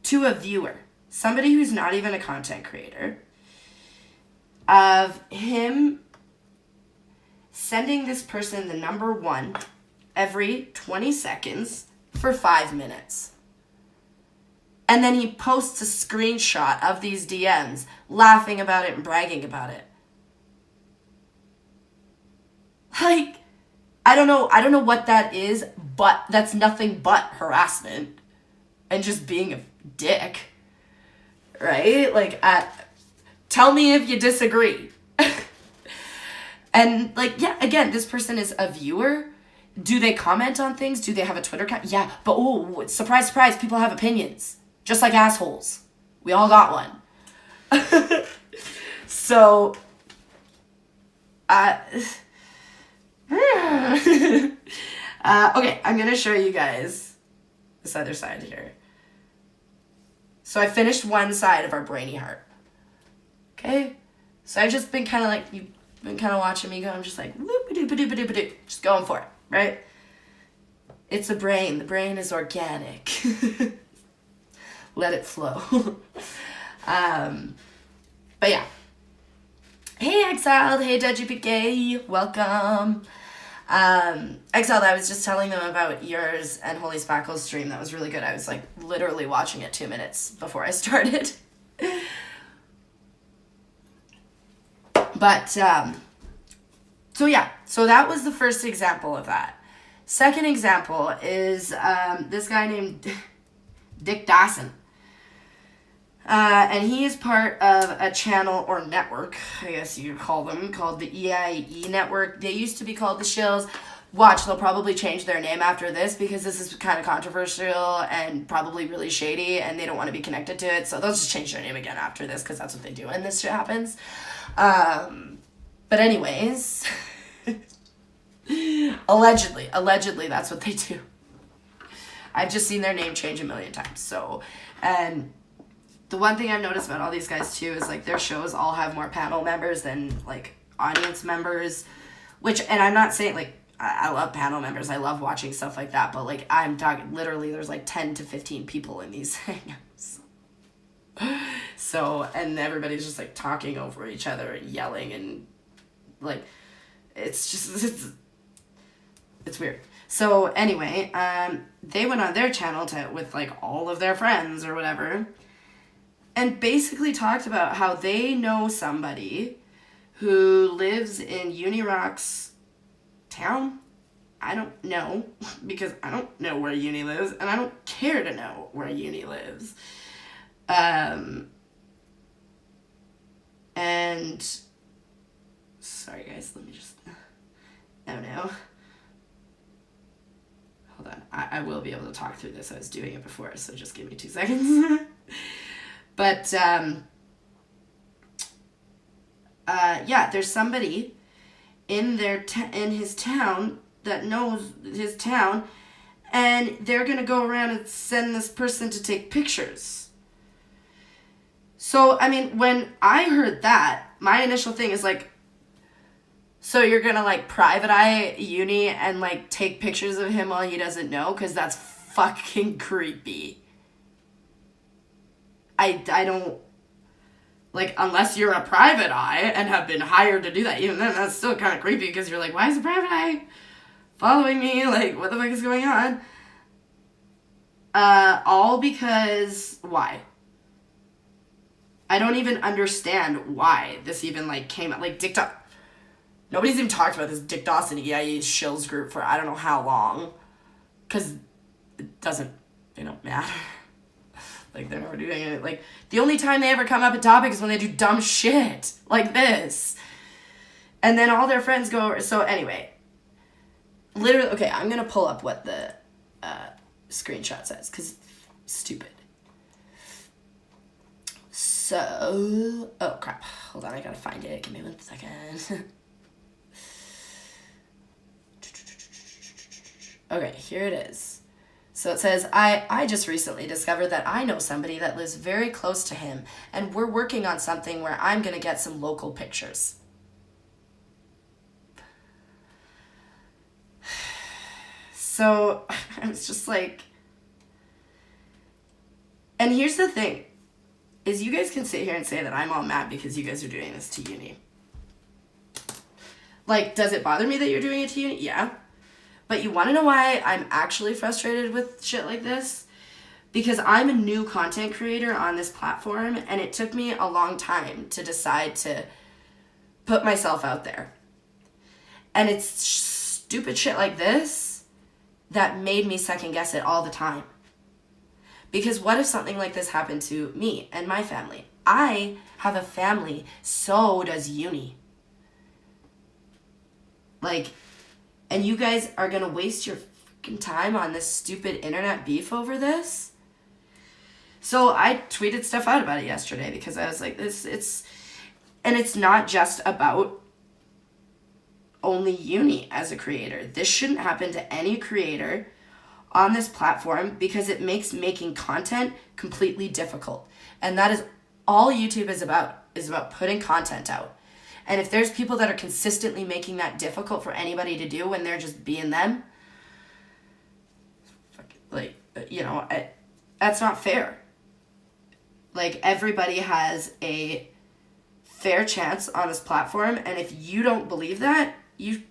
[SPEAKER 1] to a viewer, somebody who's not even a content creator, of him sending this person the number 1 every 20 seconds for 5 minutes. And then he posts a screenshot of these DMs, laughing about it and bragging about it. Like, I don't know what that is, but that's nothing but harassment and just being a dick, right? Like, tell me if you disagree. And, like, yeah, again, this person is a viewer. Do they comment on things? Do they have a Twitter account? Yeah, but oh, surprise, surprise, people have opinions, just like assholes. We all got one. So, okay, I'm going to show you guys this other side here. So I finished one side of our brainy heart. Okay? So I've just been kind of like, you've been kind of watching me go. I'm just like, whoop-a-doop-a-doop-a-doop-a-doop. Just going for it, right? It's a brain. The brain is organic. Let it flow. But yeah. Hey, Exiled. Hey, WPK. Welcome. Exiled, I was just telling them about yours and Holy Spackle's stream. That was really good. I was, like, literally watching it 2 minutes before I started. But, so yeah. So that was the first example of that. Second example is this guy named Dick Dawson. And he is part of a channel or network, I guess you could call them, called the EIE Network. They used to be called the Shills. Watch, they'll probably change their name after this because this is kind of controversial and probably really shady and they don't want to be connected to it. So they'll just change their name again after this because that's what they do when this shit happens. But anyways, allegedly that's what they do. I've just seen their name change a million times. So, and the one thing I've noticed about all these guys too is, like, their shows all have more panel members than, like, audience members, which, and I'm not saying, like, I love panel members. I love watching stuff like that. But, like, I'm talking, literally, there's, like, 10 to 15 people in these hangouts. So, and everybody's just, like, talking over each other and yelling and, like, it's just, it's weird. So, anyway, they went on their channel with, like, all of their friends or whatever, and basically talked about how they know somebody who lives in Unirock's town. I don't know because I don't know where Uni lives and I don't care to know where Uni lives. And sorry guys, let me just, oh no. Hold on, I will be able to talk through this. I was doing it before, so just give me 2 seconds. But, yeah, there's somebody in in his town that knows his town, and they're gonna go around and send this person to take pictures. So, I mean, when I heard that, my initial thing is like, so you're gonna like private eye Uni and like take pictures of him while he doesn't know? Because that's fucking creepy. I don't, like, unless you're a private eye and have been hired to do that, even then that's still kind of creepy because you're like, why is a private eye following me? Like, what the fuck is going on? All because, why? I don't even understand why this even, like, came out. Like, nobody's even talked about this Dictosity EIE Shills group for I don't know how long. Because it doesn't, matter. Like, they're never doing it. Like, the only time they ever come up in topic is when they do dumb shit like this. And then all their friends go over. So, anyway. Literally, okay, I'm going to pull up what the screenshot says. Because stupid. So, oh, crap. Hold on, I got to find it. Give me 1 second. Okay, here it is. So it says, I just recently discovered that I know somebody that lives very close to him, and we're working on something where I'm going to get some local pictures. So I was just like, and here's the thing, is you guys can sit here and say that I'm all mad because you guys are doing this to Uni. Like, does it bother me that you're doing it to Uni? Yeah. But you want to know why I'm actually frustrated with shit like this? Because I'm a new content creator on this platform, and it took me a long time to decide to put myself out there. And it's stupid shit like this that made me second guess it all the time. Because what if something like this happened to me and my family? I have a family, so does Uni. Like, and you guys are going to waste your fucking time on this stupid internet beef over this? So I tweeted stuff out about it yesterday because I was like, and it's not just about only Uni as a creator. This shouldn't happen to any creator on this platform because it makes making content completely difficult. And that is all YouTube is about putting content out. And if there's people that are consistently making that difficult for anybody to do when they're just being them, like, that's not fair. Like, everybody has a fair chance on this platform, and if you don't believe that, you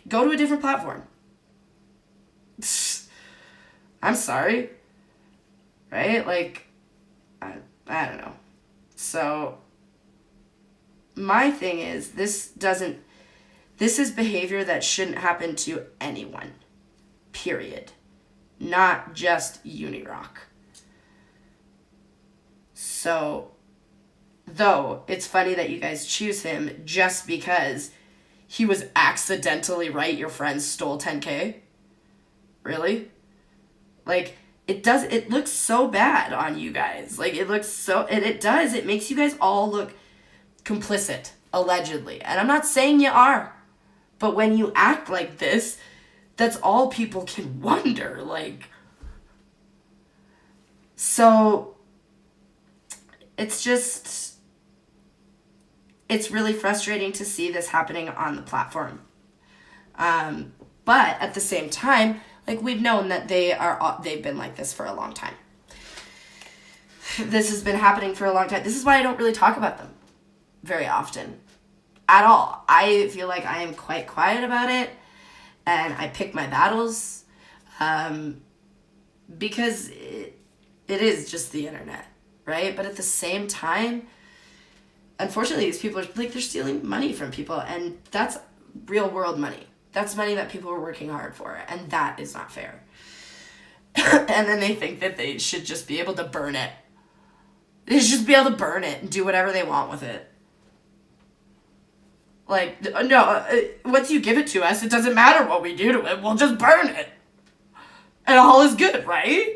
[SPEAKER 1] go to a different platform. I'm sorry. Right? Like, I don't know. So my thing is, this is behavior that shouldn't happen to anyone. Period. Not just Unirock. So, though, it's funny that you guys choose him just because he was accidentally right, your friend stole 10K? Really? Like, it looks so bad on you guys. Like, it makes you guys all look complicit, allegedly. And I'm not saying you are. But when you act like this, that's all people can wonder. Like, so it's really frustrating to see this happening on the platform. But at the same time, like, we've known that they've been like this for a long time. This has been happening for a long time. This is why I don't really talk about them very often at all. I feel like I am quite quiet about it, and I pick my battles, because it is just the internet, right? But at the same time, unfortunately, these people are like, they're stealing money from people, and that's real world money. That's money that people are working hard for, and that is not fair. And then they think that they should just be able to burn it. They should just be able to burn it and do whatever they want with it. Like, no, once you give it to us, it doesn't matter what we do to it. We'll just burn it. And all is good, right?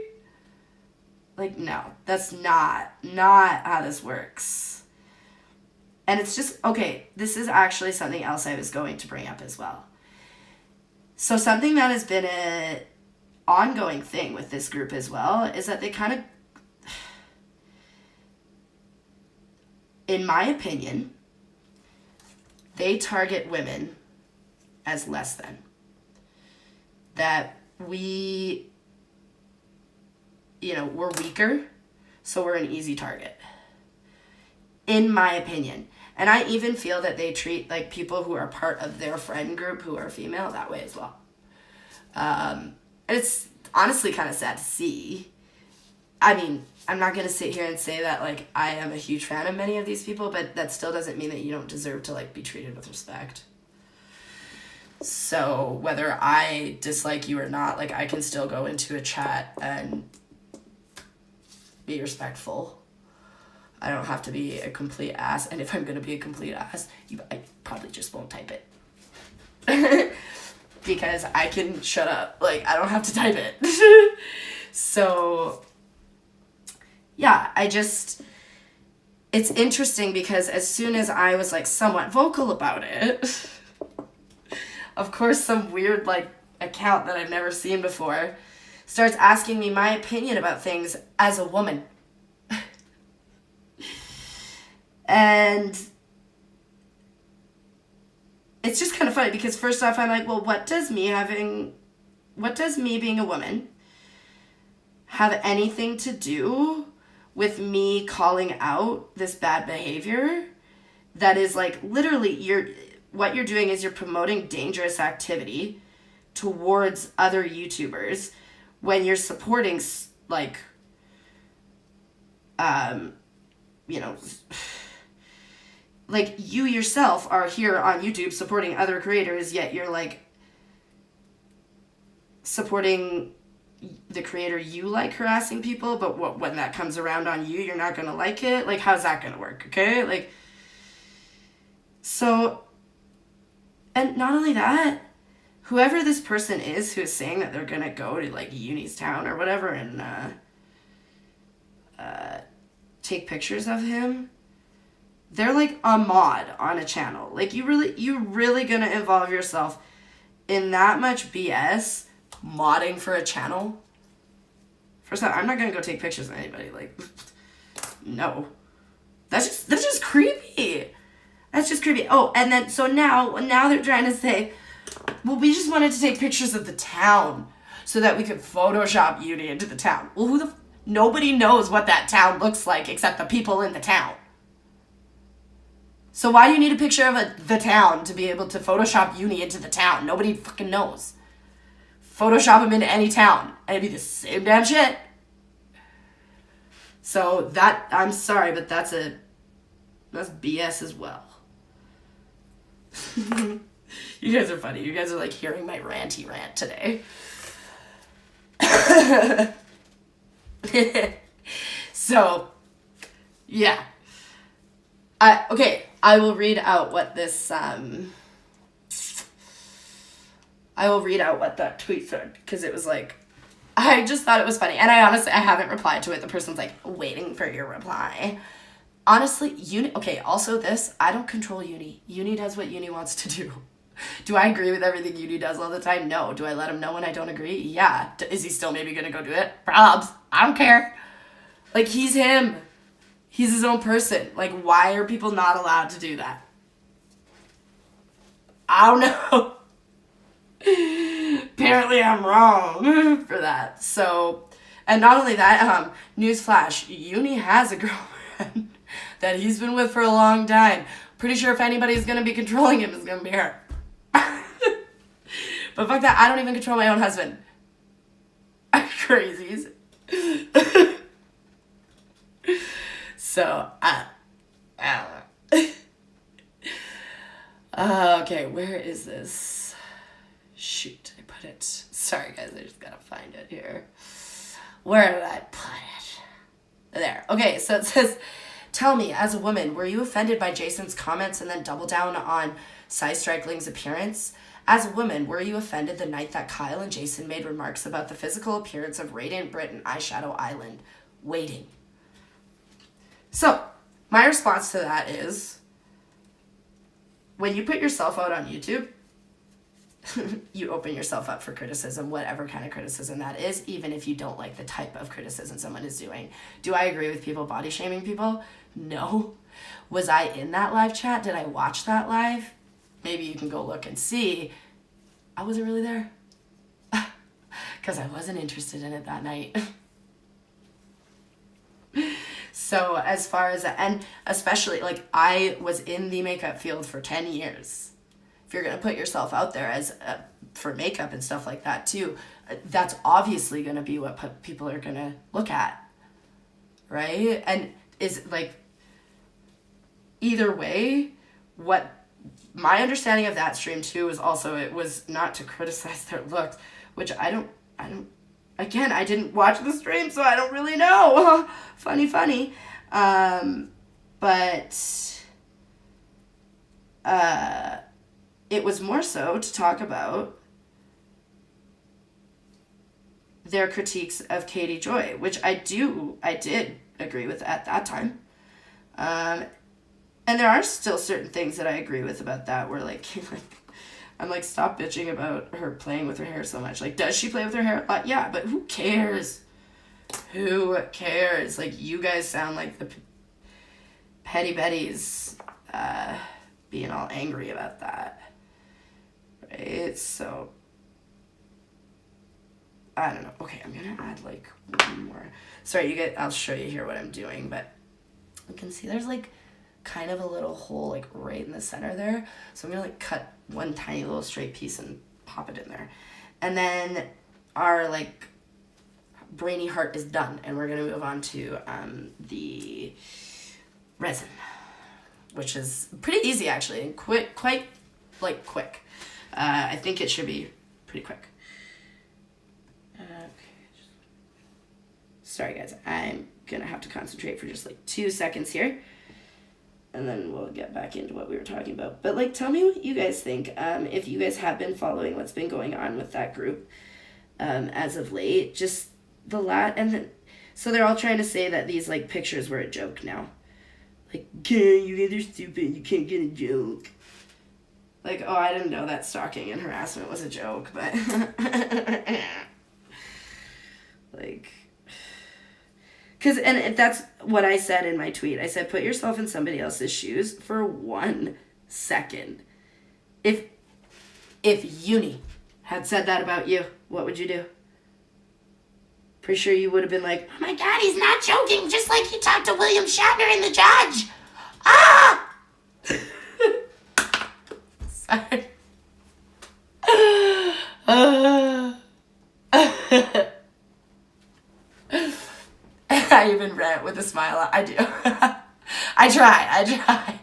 [SPEAKER 1] Like, no, that's not how this works. And it's just, okay, this is actually something else I was going to bring up as well. So something that has been an ongoing thing with this group as well is that they kind of, in my opinion, they target women as less than. That we're weaker, so we're an easy target. In my opinion. And I even feel that they treat like people who are part of their friend group who are female that way as well. And it's honestly kind of sad to see. I mean, I'm not going to sit here and say that like I am a huge fan of many of these people, but that still doesn't mean that you don't deserve to like be treated with respect. So whether I dislike you or not, like I can still go into a chat and be respectful. I don't have to be a complete ass, and if I'm going to be a complete ass, I probably just won't type it. Because I can shut up. Like, I don't have to type it. So, yeah, it's interesting because as soon as I was, like, somewhat vocal about it, of course some weird, like, account that I've never seen before starts asking me my opinion about things as a woman. And it's just kind of funny because first off, I'm like, well, what does me being a woman have anything to do with me calling out this bad behavior that is like literally what you're doing is you're promoting dangerous activity towards other YouTubers when you're supporting like, like you yourself are here on YouTube supporting other creators, yet you're like supporting the creator you like harassing people, but when that comes around on you, you're not going to like it. Like, how's that going to work? Okay. Like, so, and not only that, whoever this person is who is saying that they're going to go to like Uni's town or whatever and take pictures of him, they're like a mod on a channel. Like you really gonna involve yourself in that much BS modding for a channel? First of all, I'm not gonna go take pictures of anybody. Like, no, that's just creepy. That's just creepy. Oh, and then so now they're trying to say, well, we just wanted to take pictures of the town so that we could Photoshop Uni into the town. Well, nobody knows what that town looks like except the people in the town. So why do you need a picture of the town to be able to Photoshop Uni into the town? Nobody fucking knows. Photoshop him into any town, and it'd be the same damn shit. So I'm sorry, but that's BS as well. You guys are funny. You guys are like hearing my ranty rant today. So, yeah. I will read out what this, I will read out what that tweet said, because it was like, I just thought it was funny, and I haven't replied to it. The person's like, waiting for your reply. Honestly, also this, I don't control Uni. Uni does what Uni wants to do. Do I agree with everything Uni does all the time? No. Do I let him know when I don't agree? Yeah. Is he still maybe gonna go do it? Probs. I don't care. Like, he's him. He's his own person. Like, why are people not allowed to do that? I don't know. Apparently I'm wrong for that. So, and not only that, newsflash, Uni has a girlfriend that he's been with for a long time. Pretty sure if anybody's going to be controlling him, it's going to be her. But fuck that, I don't even control my own husband. Crazies. So, I don't know. Okay, where is this? shoot, I put it. Sorry guys, I just gotta find it here. Where did I put it? There. Okay, so it says, tell me, as a woman, were you offended by Jason's comments and then double down on Cy Strikling's appearance? As a woman, were you offended the night that Kyle and Jason made remarks about the physical appearance of Radiant Brit and Eyeshadow Island? Waiting. So, my response to that is, when you put yourself out on YouTube, you open yourself up for criticism, whatever kind of criticism that is, even if you don't like the type of criticism someone is doing. Do I agree with people body shaming people? No. Was I in that live chat? Did I watch that live? Maybe you can go look and see. I wasn't really there. Because I wasn't interested in it that night. So as far as, and especially, like, I was in the makeup field for 10 years. If you're going to put yourself out there as for makeup and stuff like that too, that's obviously going to be what people are going to look at, right? And is like, either way, what my understanding of that stream too is also, it was not to criticize their looks, which I don't, again, I didn't watch the stream, so I don't really know. funny. But it was more so to talk about their critiques of Katie Joy, which I did agree with at that time. And there are still certain things that I agree with about that, where like I'm like, stop bitching about her playing with her hair so much. Like, does she play with her hair a lot? Yeah, but who cares? Who cares? Like, you guys sound like the petty betties being all angry about that. Right? So, I don't know. Okay, I'm going to add like one more. Sorry, you guys, I'll show you here what I'm doing, but you can see there's like kind of a little hole like right in the center there. So I'm going to like cut one tiny little straight piece and pop it in there. And then our like brainy heart is done, and we're going to move on to the resin, which is pretty easy actually, and quite quick. I think it should be pretty quick. Okay. Sorry guys, I'm going to have to concentrate for just like 2 seconds here. And then we'll get back into what we were talking about. But like, tell me what you guys think. If you guys have been following what's been going on with that group as of late, just the and then, so they're all trying to say that these like pictures were a joke now. Like, you guys are stupid. You can't get a joke. Like, oh, I didn't know that stalking and harassment was a joke, but like. And that's what I said in my tweet. I said, put yourself in somebody else's shoes for 1 second. If Uni had said that about you, what would you do? Pretty sure you would have been like, oh my God, he's not joking, just like he talked to William Shatner in The Judge. Ah! Sorry. I even rant with a smile. I do. I try.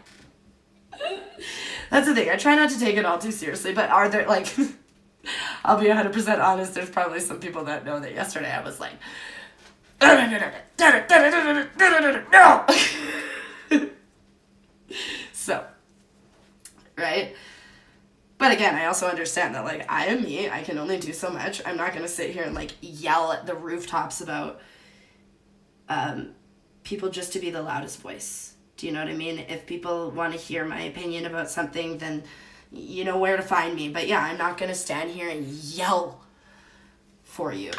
[SPEAKER 1] That's the thing. I try not to take it all too seriously, but are there, like, I'll be 100% honest, there's probably some people that know that yesterday I was like, no! So, right? But again, I also understand that, like, I am me. I can only do so much. I'm not going to sit here and, like, yell at the rooftops about people just to be the loudest voice. Do you know what I mean? If people want to hear my opinion about something, then you know where to find me. But yeah, I'm not going to stand here and yell for you.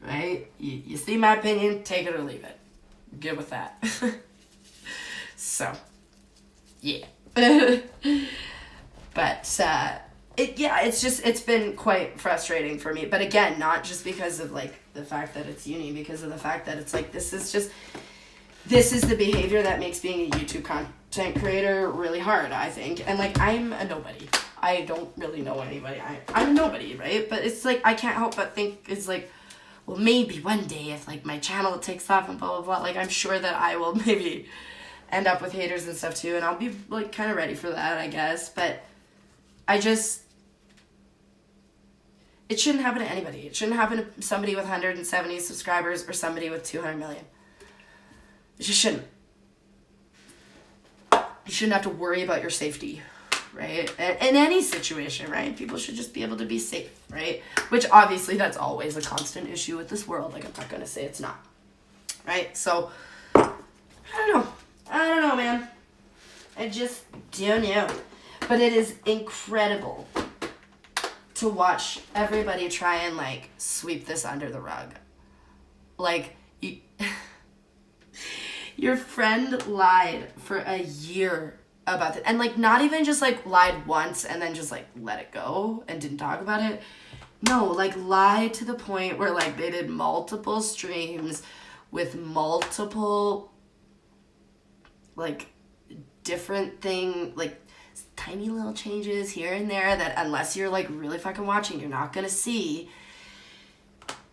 [SPEAKER 1] Right? You see my opinion, take it or leave it. Good with that. So, yeah. But, it's been quite frustrating for me. But again, not just because of, like, the fact that it's Uni, because of the fact that it's, like, this is the behavior that makes being a YouTube content creator really hard, I think. And, like, I'm a nobody. I don't really know anybody. I'm a nobody, right? But it's, like, I can't help but think it's, like, well, maybe one day if, like, my channel takes off and blah, blah, blah, like, I'm sure that I will maybe end up with haters and stuff, too. And I'll be, like, kind of ready for that, I guess. But it shouldn't happen to anybody. It shouldn't happen to somebody with 170 subscribers or somebody with 200 million. It just shouldn't. You shouldn't have to worry about your safety, right? In any situation, right? People should just be able to be safe, right? Which obviously that's always a constant issue with this world. Like, I'm not going to say it's not, right? So, I don't know, man. I just don't know. But it is incredible to watch everybody try and, like, sweep this under the rug. Like, your friend lied for a year about it. And, like, not even just, like, lied once and then just, like, let it go and didn't talk about it. No, like, lied to the point where, like, they did multiple streams with multiple, like, different thing, like, tiny little changes here and there that unless you're, like, really fucking watching, you're not gonna see.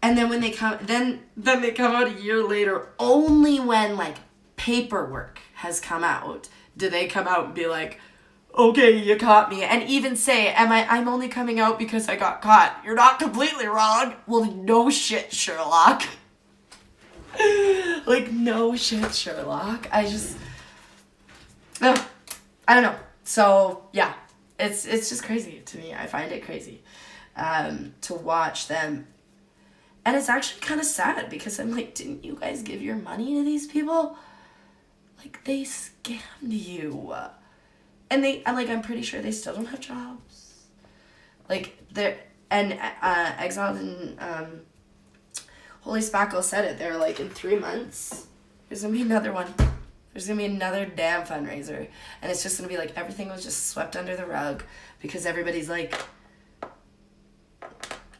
[SPEAKER 1] And then when they come, then they come out a year later, only when, like, paperwork has come out, do they come out and be like, okay, you caught me. And even say, I'm only coming out because I got caught. You're not completely wrong. Well, no shit, Sherlock. Like, no shit, Sherlock. I don't know. So, yeah, it's just crazy to me. I find it crazy to watch them. And it's actually kind of sad because I'm like, didn't you guys give your money to these people? Like, they scammed you. And I'm pretty sure they still don't have jobs. Like, Exiled and Holy Spackle said it. They're like, in 3 months, there's going to be another one. There's going to be another damn fundraiser. And it's just going to be like, everything was just swept under the rug because everybody's like,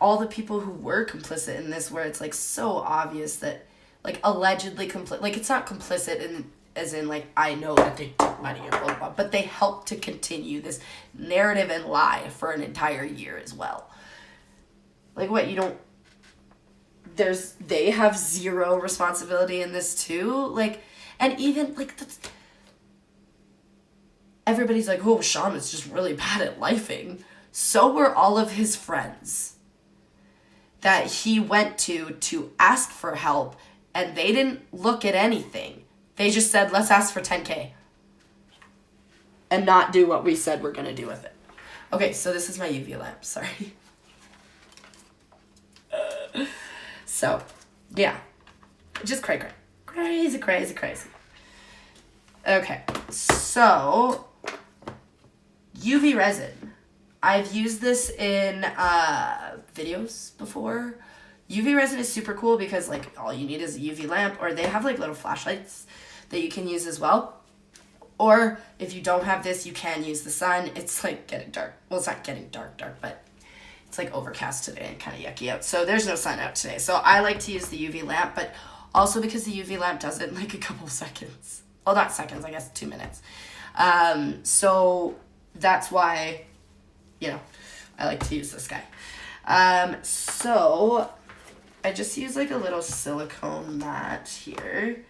[SPEAKER 1] all the people who were complicit in this, where it's like so obvious that, like, allegedly complicit, like, it's not complicit as in, like, I know that they took money or blah, blah, blah, but they helped to continue this narrative and lie for an entire year as well. Like, what, they have zero responsibility in this too? Like, and even, like, everybody's like, oh, Shaman's just really bad at lifing. So were all of his friends that he went to ask for help, and they didn't look at anything. They just said, let's ask for 10K. And not do what we said we're going to do with it. Okay, so this is my UV lamp. Sorry. So, yeah. Just crazy. Okay, so UV resin. I've used this in videos before. UV resin is super cool because, like, all you need is a UV lamp, or they have, like, little flashlights that you can use as well. Or if you don't have this, you can use the sun. It's, like, getting dark. Well, it's not getting dark, but it's, like, overcast today and kind of yucky out. So there's no sun out today. So I like to use the UV lamp, but also because the UV lamp does it in, like, a couple of seconds. Well, not seconds, I guess 2 minutes. So that's why, I like to use this guy. So I just use, like, a little silicone mat here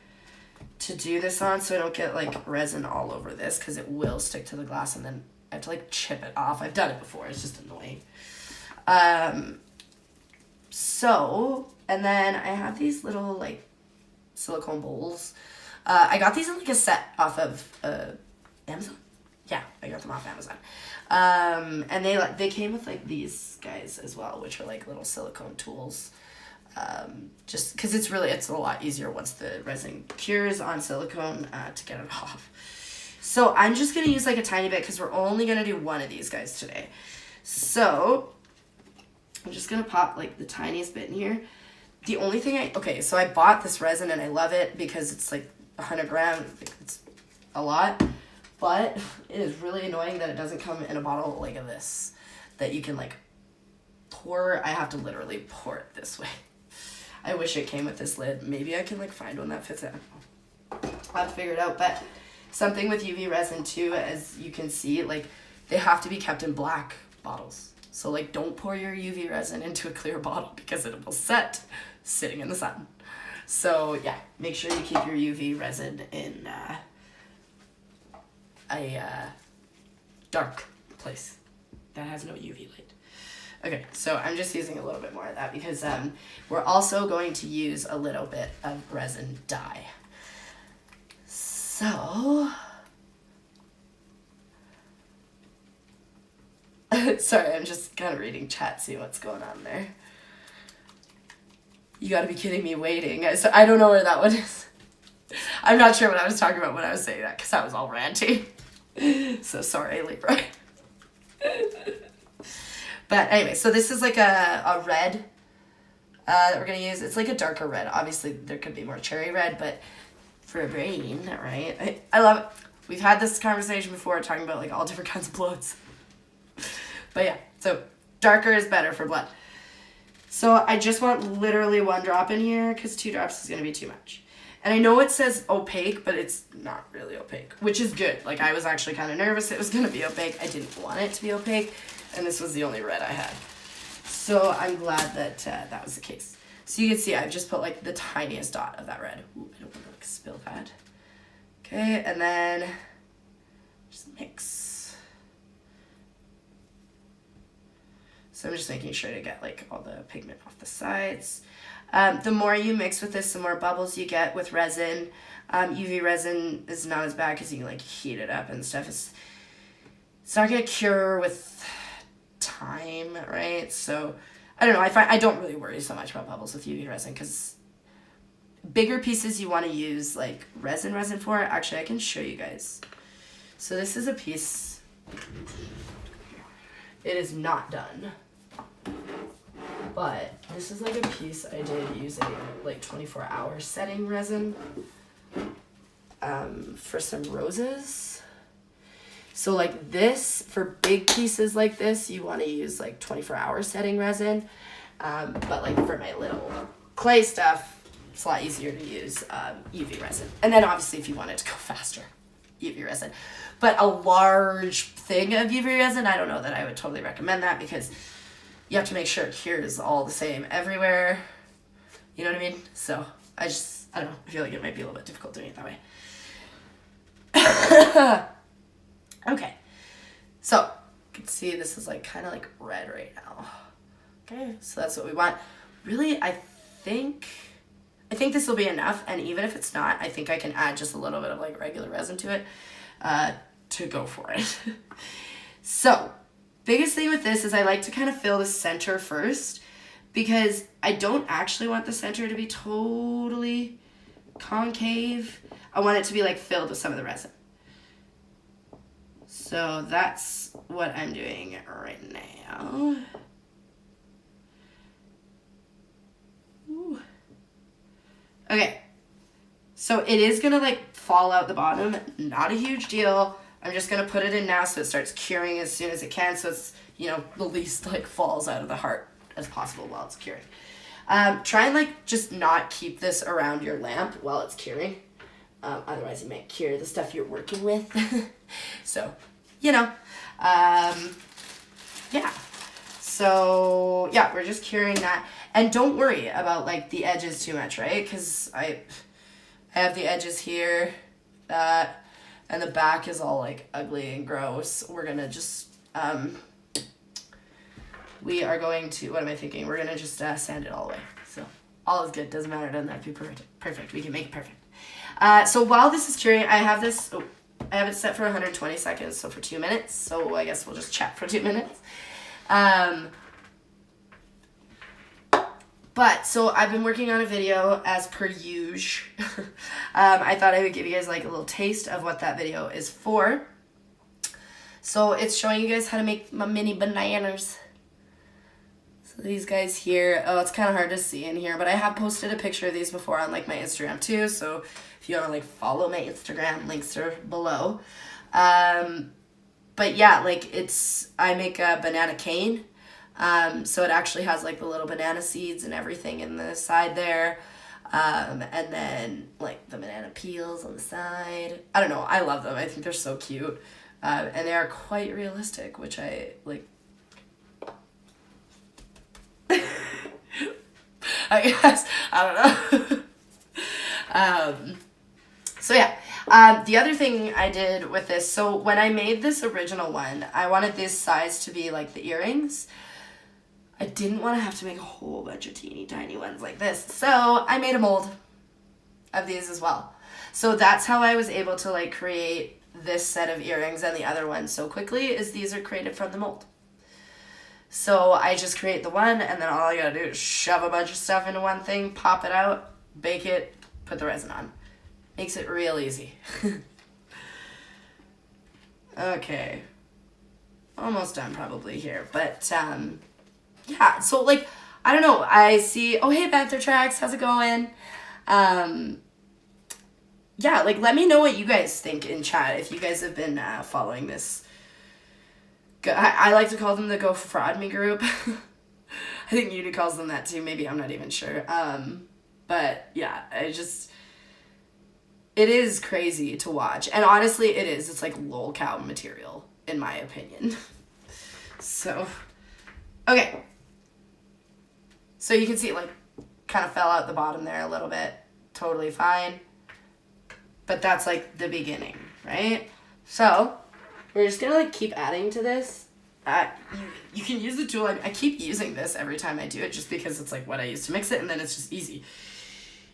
[SPEAKER 1] to do this on so I don't get, like, resin all over this, because it will stick to the glass and then I have to, like, chip it off. I've done it before. It's just annoying. And then I have these little, like, silicone bowls. I got these in, like, a set off of Amazon. Yeah, I got them off Amazon. And they came with, like, these guys as well, which are, like, little silicone tools. Just because it's a lot easier once the resin cures on silicone to get it off. So I'm just going to use, like, a tiny bit because we're only going to do one of these guys today. So I'm just going to pop, like, the tiniest bit in here. The only thing so I bought this resin and I love it because it's, like, 100 grams. It's a lot. But it is really annoying that it doesn't come in a bottle like this that you can, like, pour. I have to literally pour it this way. I wish it came with this lid. Maybe I can, like, find one that fits it. I'll have to figure it out. But something with UV resin, too, as you can see, like, they have to be kept in black bottles. So, like, don't pour your UV resin into a clear bottle because it will set sitting in the sun. So, yeah, make sure you keep your UV resin in a dark place. that has no UV light. Okay, so I'm just using a little bit more of that because we're also going to use a little bit of resin dye. So, sorry, I'm just kind of reading chat, see what's going on there. You gotta be kidding me, waiting. I don't know where that one is. I'm not sure what I was talking about when I was saying that because I was all ranty. So sorry, Libra. But anyway, so this is like a red that we're going to use. It's like a darker red. Obviously, there could be more cherry red, but for a brain, right? I love it. We've had this conversation before talking about like all different kinds of bloods. But yeah, so darker is better for blood. So I just want literally 1 drop in here because 2 drops is going to be too much. And I know it says opaque, but it's not really opaque, which is good. Like, I was actually kind of nervous it was going to be opaque. I didn't want it to be opaque, and this was the only red I had. So I'm glad that that was the case. So you can see I've just put, like, the tiniest dot of that red. Ooh, I don't want to, like, spill that. Okay, and then just mix. So I'm just making sure to get, like, all the pigment off the sides. The more you mix with this, the more bubbles you get with resin. UV resin is not as bad because you can like heat it up and stuff. It's not going to cure with time, right? So I don't know. I don't really worry so much about bubbles with UV resin because bigger pieces you want to use like resin for. Actually, I can show you guys. So this is a piece. It is not done. But this is like a piece I did using like 24-hour setting resin for some roses. So like this, for big pieces like this, you want to use like 24-hour setting resin. But like for my little clay stuff, it's a lot easier to use UV resin. And then obviously if you want it to go faster, UV resin. But a large thing of UV resin, I don't know that I would totally recommend that because you have to make sure it cures all the same everywhere. You know what I mean? So I don't know. I feel like it might be a little bit difficult doing it that way. Okay. So you can see this is like kind of like red right now. Okay. So that's what we want. Really, I think this will be enough. And even if it's not, I think I can add just a little bit of like regular resin to it to go for it. So biggest thing with this is I like to kind of fill the center first because I don't actually want the center to be totally concave. I want it to be like filled with some of the resin. So that's what I'm doing right now. Ooh. Okay. So it is going to like fall out the bottom. Not a huge deal. I'm just going to put it in now so it starts curing as soon as it can. So it's, you know, the least like falls out of the heart as possible while it's curing. Try and like just not keep this around your lamp while it's curing. Otherwise you might cure the stuff you're working with. So, you know, yeah. So yeah, we're just curing that. And don't worry about like the edges too much, right? Because I have the edges here, that, and the back is all like ugly and gross. We're gonna just, we are going to, what am I thinking? We're gonna just sand it all away. So all is good, doesn't matter, it doesn't have to be perfect. We can make it perfect. So while this is curing, I have this, I have it set for 120 seconds, so for 2 minutes. So I guess we'll just chat for 2 minutes. But, so I've been working on a video as per usual. I thought I would give you guys like a little taste of what that video is for. So it's showing you guys how to make my mini bananas. So these guys here, oh, it's kind of hard to see in here, but I have posted a picture of these before on like my Instagram too. So if you want to like follow my Instagram, links are below. But yeah, like I make a banana cane. So it actually has like the little banana seeds and everything in the side there. And then like the banana peels on the side. I don't know. I love them. I think they're so cute. And they are quite realistic, which I like. I guess, I don't know. So yeah, The other thing I did with this, so when I made this original one, I wanted this size to be like the earrings. I didn't want to have to make a whole bunch of teeny tiny ones like this. So I made a mold of these as well. So that's how I was able to like create this set of earrings and the other one so quickly, is these are created from the mold. So I just create the one, and then all I gotta do is shove a bunch of stuff into one thing, pop it out, bake it, put the resin on. Makes it real easy. Okay. Almost done probably here. But, yeah. So, like, I don't know. I see... Oh, hey, Panther Tracks. How's it going? Yeah, like, let me know what you guys think in chat if you guys have been following this. I like to call them the Go Fraud Me group. I think Yudi calls them that too. Maybe, I'm not even sure. But yeah, it is crazy to watch. And honestly, it is. It's like lol cow material, in my opinion. So, okay. So you can see it like kind of fell out the bottom there a little bit. Totally fine. But that's like the beginning, right? So we're just gonna like keep adding to this. You can use the tool. I keep using this every time I do it just because it's like what I use to mix it, and then it's just easy.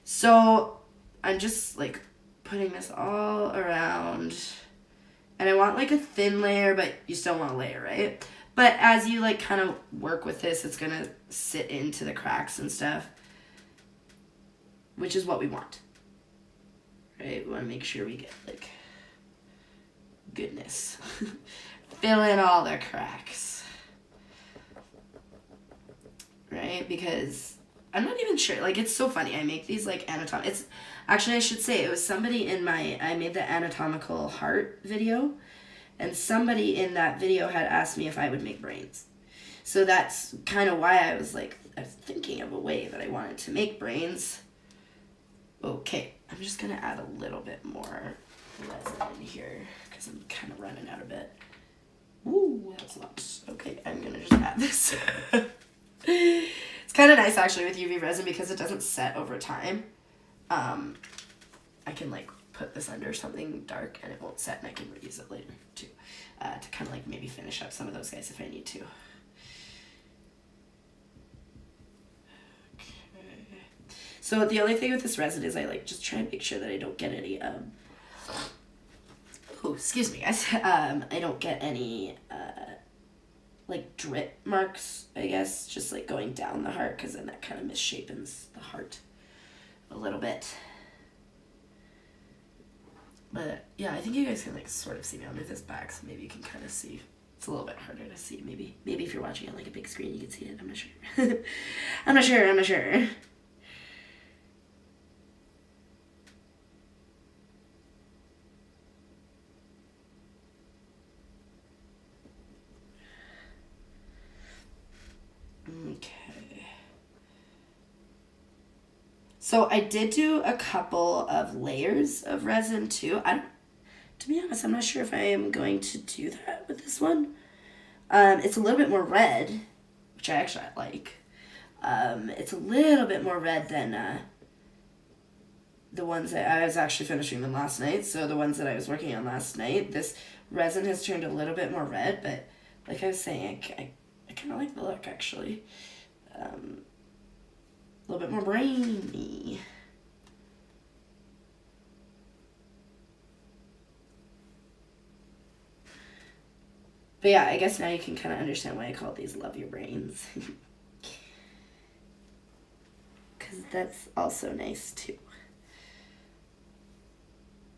[SPEAKER 1] So I'm just like putting this all around, and I want like a thin layer, but you still want a layer, right? But as you like kind of work with this, it's gonna sit into the cracks and stuff, which is what we want, right? We want to make sure we get like goodness. Fill in all the cracks, right? Because I'm not even sure, like, it's so funny. I make these like it's actually, I should say, it was somebody in I made the anatomical heart video, and somebody in that video had asked me if I would make brains. So that's kind of why I was thinking of a way that I wanted to make brains. Okay, I'm just gonna add a little bit more resin in here because I'm kind of running out a bit. Ooh, that's a lot. Okay, I'm gonna just add this. It's kind of nice actually with UV resin because it doesn't set over time. I can like put this under something dark and it won't set, and I can reuse it later too, to kind of like maybe finish up some of those guys if I need to. Okay. So the only thing with this resin is I like just try and make sure that I don't get any oh, excuse me guys. I don't get any like drip marks, I guess, just like going down the heart, because then that kind of misshapens the heart a little bit. But yeah, I think you guys can like sort of see me. I'll move this back so maybe you can kind of see. It's a little bit harder to see. Maybe if you're watching on like a big screen you can see it. I'm not sure. I'm not sure. Okay. So I did do a couple of layers of resin too. To be honest, I'm not sure if I am going to do that with this one. It's a little bit more red, which I actually like. It's a little bit more red than the ones that I was actually finishing them last night. So the ones that I was working on last night, this resin has turned a little bit more red, but like I was saying, I kind of like the look actually. A little bit more brainy. But yeah, I guess now you can kind of understand why I call these Love Your Brains. Because that's also nice too.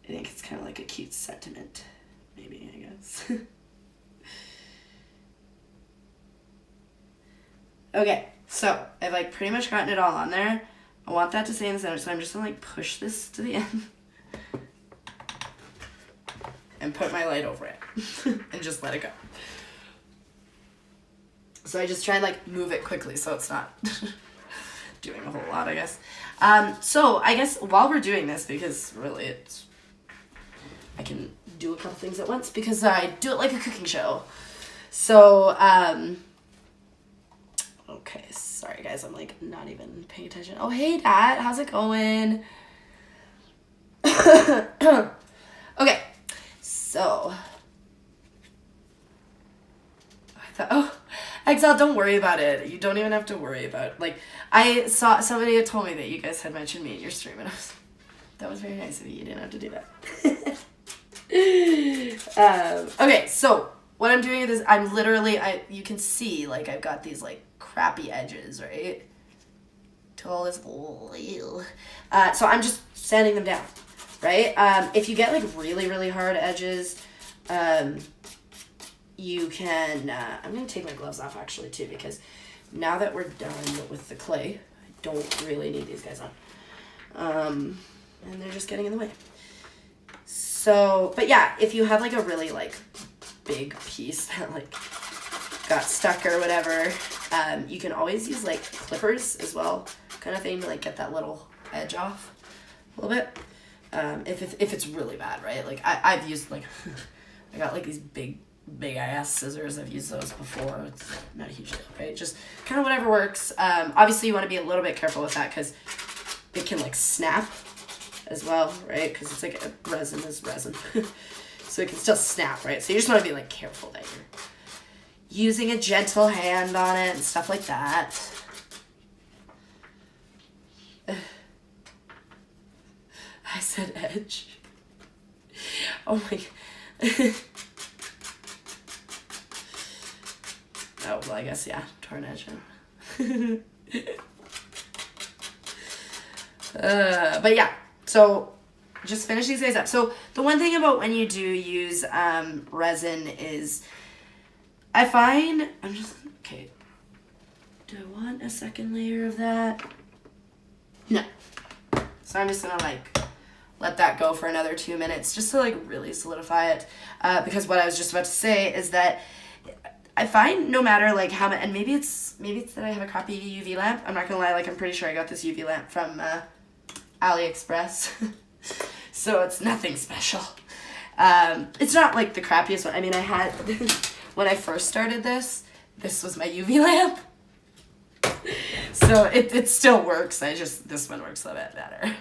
[SPEAKER 1] I think it's kind of like a cute sentiment, maybe, I guess. Okay, so I've like pretty much gotten it all on there. I want that to stay in the center, so I'm just gonna like push this to the end and put my light over it and just let it go. So I just try and like move it quickly so it's not doing a whole lot, I guess. So I guess while we're doing this, because really I can do a couple things at once because I do it like a cooking show. So, okay, sorry guys, I'm like not even paying attention. Oh, hey Dad, how's it going? Okay, so oh, Exile, don't worry about it. You don't even have to worry about it. Like, I saw somebody had told me that you guys had mentioned me in your stream, and that was very nice of you. You didn't have to do that. Okay, so what I'm doing is I'm literally, you can see, like, I've got these, like, crappy edges, right? To all this, so I'm just sanding them down, right? If you get, like, really, really hard edges, you can, I'm going to take my gloves off actually too, because now that we're done with the clay, I don't really need these guys on. And they're just getting in the way. So, but yeah, if you have like a really like big piece that like got stuck or whatever, you can always use like clippers as well, kind of thing, to like get that little edge off a little bit. If it's really bad, right? Like I've used like, I got like these big ass scissors. I've used those before. It's not a huge deal, right? Just kind of whatever works. Obviously you want to be a little bit careful with that because it can like snap as well, right? Because it's like resin is resin. So it can still snap, right? So you just want to be like careful that you're using a gentle hand on it and stuff like that. I said edge. Oh my. Oh, well, I guess, yeah, torn edge. But yeah, so just finish these guys up. So the one thing about when you do use resin is I find, okay, do I want a second layer of that? No. So I'm just gonna like let that go for another 2 minutes just to like really solidify it. Because what I was just about to say is that I find no matter like how much, and maybe it's that I have a crappy UV lamp. I'm not gonna lie, like I'm pretty sure I got this UV lamp from AliExpress. So it's nothing special. It's not like the crappiest one. I mean, I had, when I first started this was my UV lamp. So it still works. This one works a little bit better.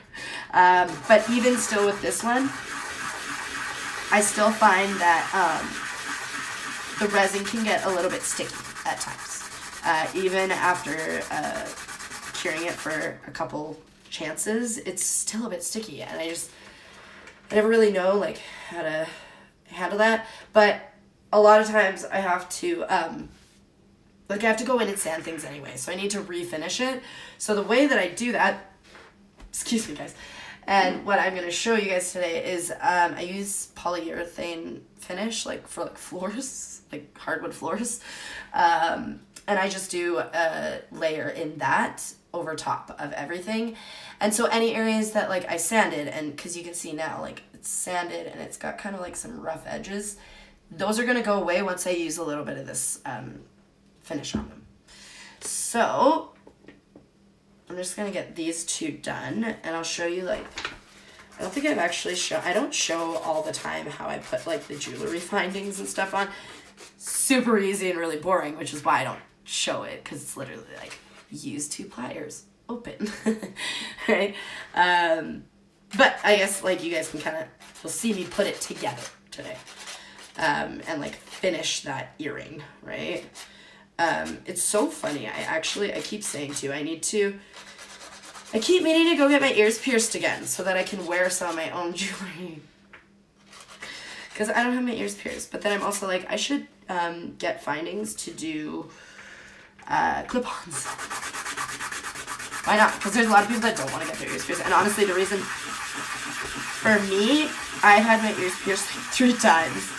[SPEAKER 1] But even still with this one, I still find that the resin can get a little bit sticky at times. Even after curing it for a couple chances, it's still a bit sticky, and I never really know like how to handle that. But a lot of times I have to I have to go in and sand things anyway, so I need to refinish it. So the way that I do that, excuse me guys, and what I'm going to show you guys today is I use polyurethane finish like for like floors, like hardwood floors, and I just do a layer in that over top of everything. And so any areas that like I sanded, and because you can see now like it's sanded and it's got kind of like some rough edges, those are going to go away once I use a little bit of this finish on them. So I'm just going to get these two done, and I'll show you like, I don't think I've actually I don't show all the time how I put like the jewelry findings and stuff on. Super easy and really boring, which is why I don't show it, because it's literally like use 2 pliers, open, right? But I guess like you guys can kind of, you'll see me put it together today, and like finish that earring, right? It's so funny. I keep saying to you, I keep meaning to go get my ears pierced again so that I can wear some of my own jewelry. Because I don't have my ears pierced. But then I'm also like, I should get findings to do clip-ons. Why not? Because there's a lot of people that don't want to get their ears pierced. And honestly, the reason, for me, I've had my ears pierced like 3 times.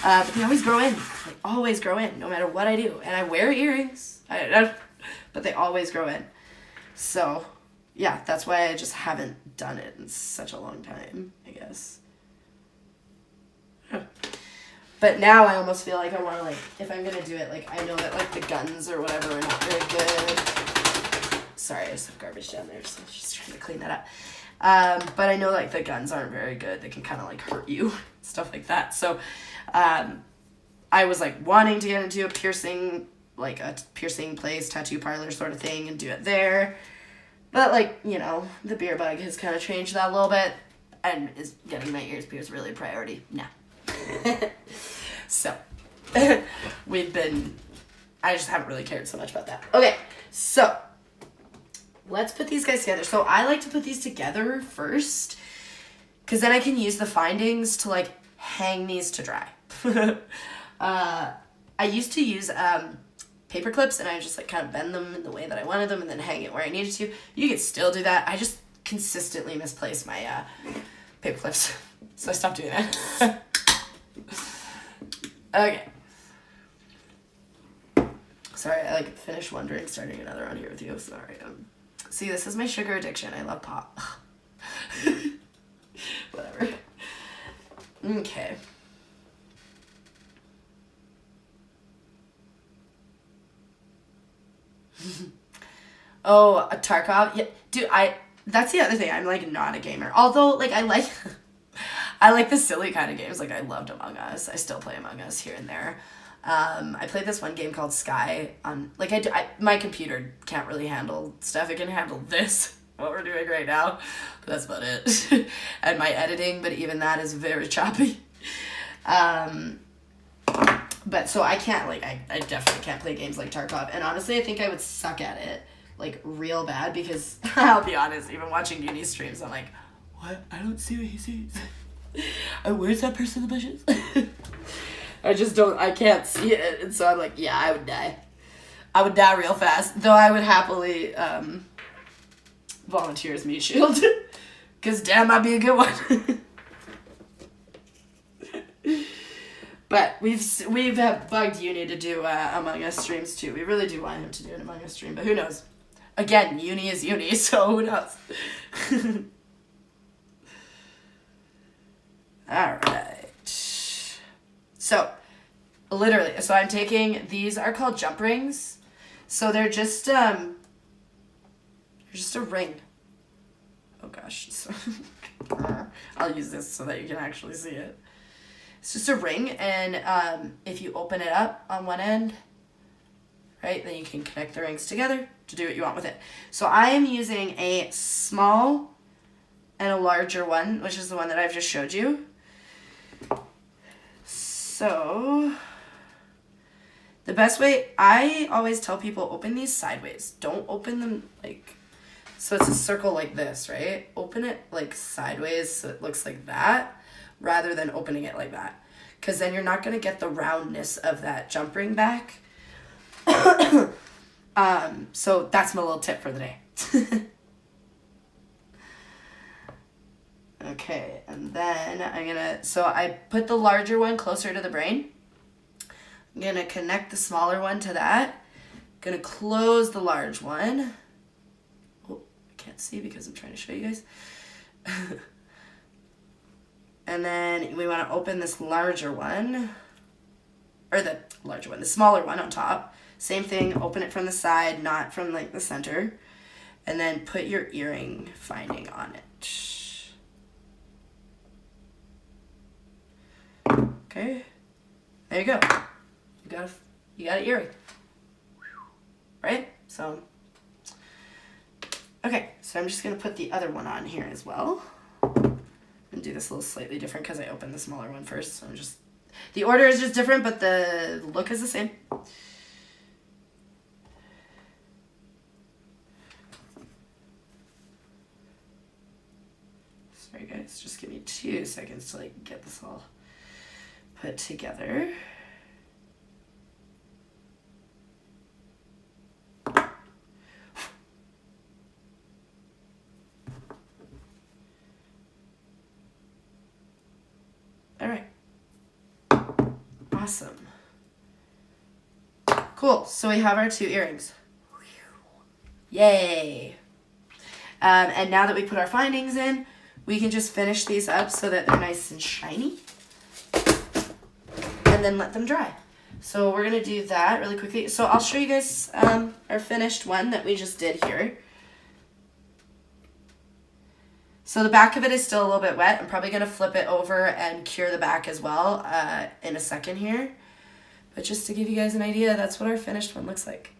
[SPEAKER 1] But they always grow in. They always grow in, no matter what I do. And I wear earrings, but they always grow in. So, yeah, that's why I just haven't done it in such a long time, I guess. But now I almost feel like I want to, like, if I'm going to do it, like, I know that, like, the guns or whatever are not very good. Sorry, I just have garbage down there, so I'm just trying to clean that up. But I know, like, the guns aren't very good. They can kind of, like, hurt you, stuff like that. So, I was, like, wanting to get into a piercing place, tattoo parlor sort of thing, and do it there. But, like, you know, the beer bug has kind of changed that a little bit. And is getting my ears pierced really a priority? No. So, I just haven't really cared so much about that. Okay, so let's put these guys together. So I like to put these together first, because then I can use the findings to like hang these to dry. I used to use paper clips, and I just like kind of bend them in the way that I wanted them and then hang it where I needed to. You could still do that. I just consistently misplace my paper clips, so I stopped doing that. Okay. Sorry, I like finished one drink, starting another on here with you. Sorry. See, this is my sugar addiction. I love pop. Whatever. Okay. Oh, a Tarkov? Yeah, dude, that's the other thing. I'm like not a gamer. Although like I like the silly kind of games. Like I loved Among Us. I still play Among Us here and there. I played this one game called Sky on like my computer can't really handle stuff. It can handle this, what we're doing right now. But that's about it. And my editing, but even that is very choppy. But so I can't like I definitely can't play games like Tarkov. And honestly, I think I would suck at it like real bad, because I'll be honest, even watching uni streams, I'm like, what? I don't see what he sees. Where's that person in the bushes? I can't see it. And so I'm like, yeah, I would die. I would die real fast. Though I would happily volunteer as meat shield. Because damn, I'd be a good one. But we've bugged Uni to do Among Us streams too. We really do want him to do an Among Us stream, but who knows? Again, Uni is Uni, so who knows? Alright. So, literally, I'm taking, these are called jump rings. So they're just a ring. Oh gosh. So I'll use this so that you can actually see it. It's just a ring, and if you open it up on one end, right, then you can connect the rings together to do what you want with it. So I am using a small and a larger one, which is the one that I've just showed you. So the best way, I always tell people, open these sideways. Don't open them like, so it's a circle like this, right? Open it like sideways so it looks like that, rather than opening it like that. Because then you're not going to get the roundness of that jump ring back. So that's my little tip for the day. Okay, and then so I put the larger one closer to the brain. I'm going to connect the smaller one to that. Going to close the large one. Oh, I can't see because I'm trying to show you guys. And then we want to open this larger one, or the larger one, the smaller one on top. Same thing, open it from the side, not from like the center. And then put your earring finding on it. Okay, there you go. You got an earring, right? So, okay, so I'm just gonna put the other one on here as well. And do this a little slightly different because I opened the smaller one first. So the order is just different, but the look is the same. Sorry guys, just give me 2 seconds to like get this all put together. All right. Awesome. Cool. So we have our 2 earrings. Yay. And now that we put our findings in, we can just finish these up so that they're nice and shiny. And then let them dry. So we're going to do that really quickly. So I'll show you guys our finished one that we just did here. So the back of it is still a little bit wet. I'm probably going to flip it over and cure the back as well in a second here. But just to give you guys an idea, that's what our finished one looks like.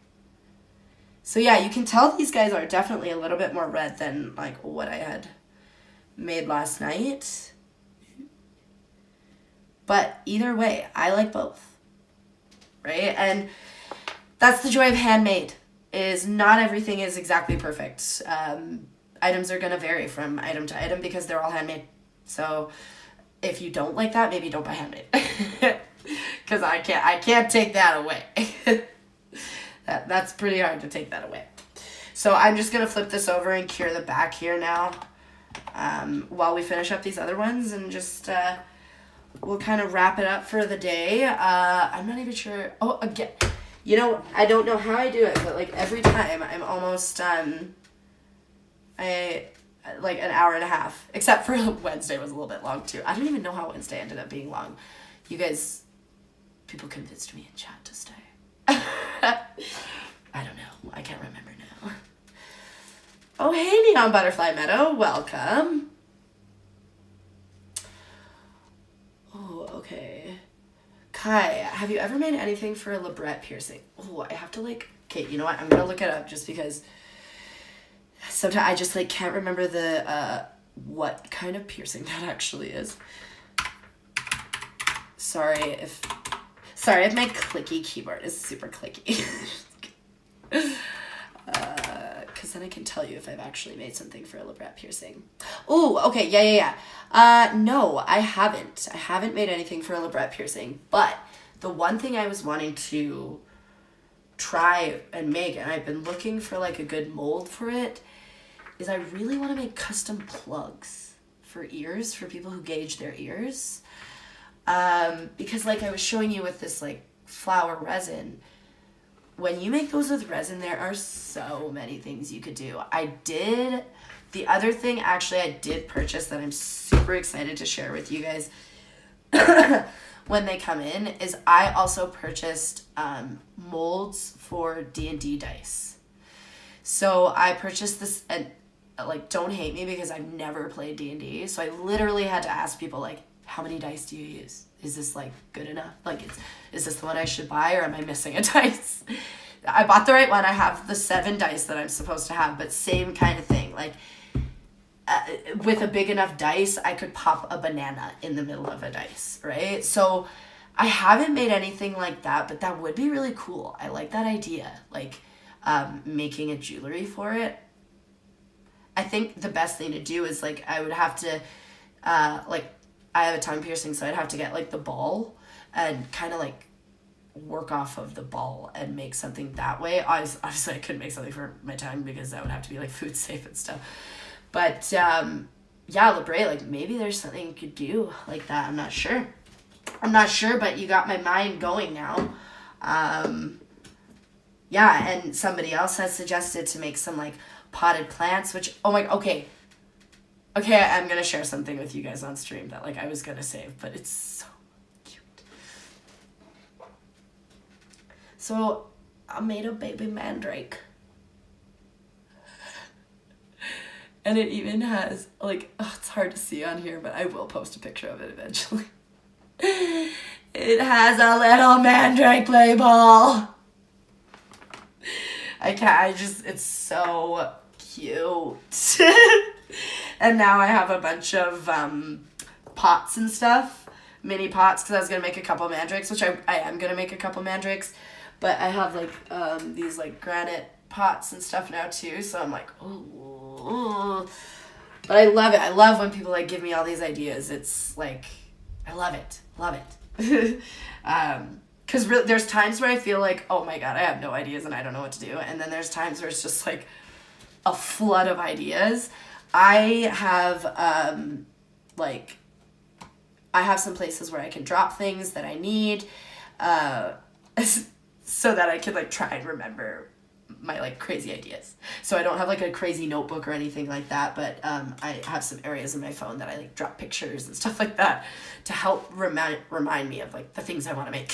[SPEAKER 1] So yeah, you can tell these guys are definitely a little bit more red than like what I had made last night. But either way, I like both, right? And that's the joy of handmade, is not everything is exactly perfect. Items are going to vary from item to item because they're all handmade. So if you don't like that, maybe don't buy handmade. Because I can't take that away. That's pretty hard to take that away. So I'm just going to flip this over and cure the back here now while we finish up these other ones, and just we'll kind of wrap it up for the day. I'm not even sure. Oh, again, you know, I don't know how I do it, but like every time I'm almost done. Like an hour and a half, except for Wednesday was a little bit long too. I don't even know how Wednesday ended up being long. You guys, people convinced me in chat to stay. I don't know. I can't remember now. Oh, hey, Neon Butterfly Meadow. Welcome. Oh, okay. Kai, have you ever made anything for a labret piercing? Oh, I have to like... Okay, you know what? I'm going to look it up just because sometimes I just like can't remember the what kind of piercing that actually is. Sorry if my clicky keyboard is super clicky. Because then I can tell you if I've actually made something for a labret piercing. Oh, okay, yeah. No, I haven't. I haven't made anything for a labret piercing, but the one thing I was wanting to try and make, and I've been looking for like a good mold for it, is I really want to make custom plugs for ears, for people who gauge their ears. Because like I was showing you with this like flower resin, when you make those with resin, there are so many things you could do. The other thing actually I did purchase that I'm super excited to share with you guys when they come in is I also purchased molds for D&D dice. So I purchased this, and like, don't hate me because I've never played D&D. So I literally had to ask people like, how many dice do you use? Is this like good enough? Like, is this the one I should buy, or am I missing a dice? I bought the right one. I have the 7 dice that I'm supposed to have, but same kind of thing. Like, with a big enough dice, I could pop a banana in the middle of a dice, right? So I haven't made anything like that, but that would be really cool. I like that idea, like making a jewelry for it. I think the best thing to do is like I would have to like I have a tongue piercing, so I'd have to get like the ball and kind of like work off of the ball and make something that way. Obviously I couldn't make something for my tongue because that would have to be like food safe and stuff. But yeah, labret, like maybe there's something you could do like that. I'm not sure, but you got my mind going now. Yeah, and somebody else has suggested to make some like potted plants, which, okay, I'm gonna share something with you guys on stream that like I was gonna save, but it's so cute. So I made a baby mandrake, and it even has like, it's hard to see on here, but I will post a picture of it eventually. It has a little mandrake play ball. It's so cute. And now I have a bunch of pots and stuff, mini pots, because I was going to make a couple mandrakes, which I am going to make a couple mandrakes, but I have like these like granite pots and stuff now too, so I'm like, ooh. But I love it. I love when people like give me all these ideas. It's like, I love it. Because there's times where I feel like, oh my god, I have no ideas and I don't know what to do, and then there's times where it's just like a flood of ideas. I have I have some places where I can drop things that I need, so that I can like try and remember my like crazy ideas. So I don't have like a crazy notebook or anything like that, but I have some areas in my phone that I like drop pictures and stuff like that to help remind me of like the things I want to make,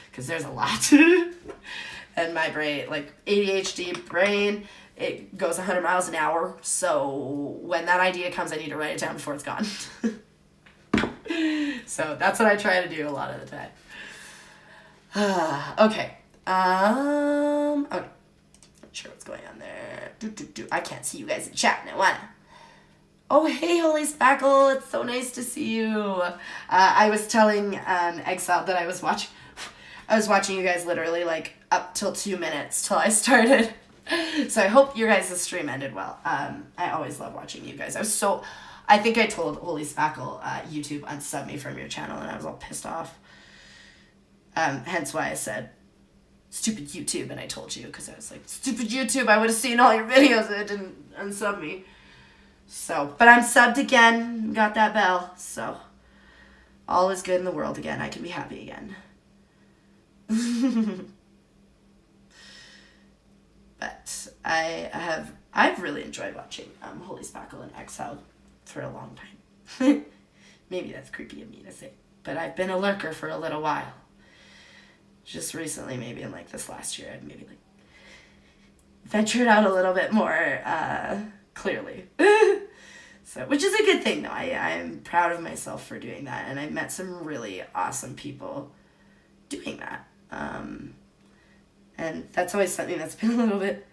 [SPEAKER 1] because there's a lot. And my brain, like ADHD brain, it goes 100 miles an hour, so when that idea comes, I need to write it down before it's gone. So that's what I try to do a lot of the time. Okay. Okay. Not sure what's going on there. I can't see you guys in chat now, what? Oh, hey, Holy Spackle. It's so nice to see you. I was telling Exile that I was watching you guys literally like up till 2 minutes till I started. So I hope your guys' stream ended well. I always love watching you guys. I think I told Holy Spackle YouTube unsub me from your channel, and I was all pissed off. Hence why I said stupid YouTube, and I told you, because I was like, stupid YouTube, I would have seen all your videos and it didn't unsub me. So, but I'm subbed again, got that bell, so all is good in the world again. I can be happy again. But I've really enjoyed watching Holy Spackle and Exile for a long time. Maybe that's creepy of me to say, but I've been a lurker for a little while. Just recently, maybe in like this last year, I've maybe like ventured out a little bit more clearly. So, which is a good thing though. I'm proud of myself for doing that, and I've met some really awesome people doing that. And that's always something that's been a little bit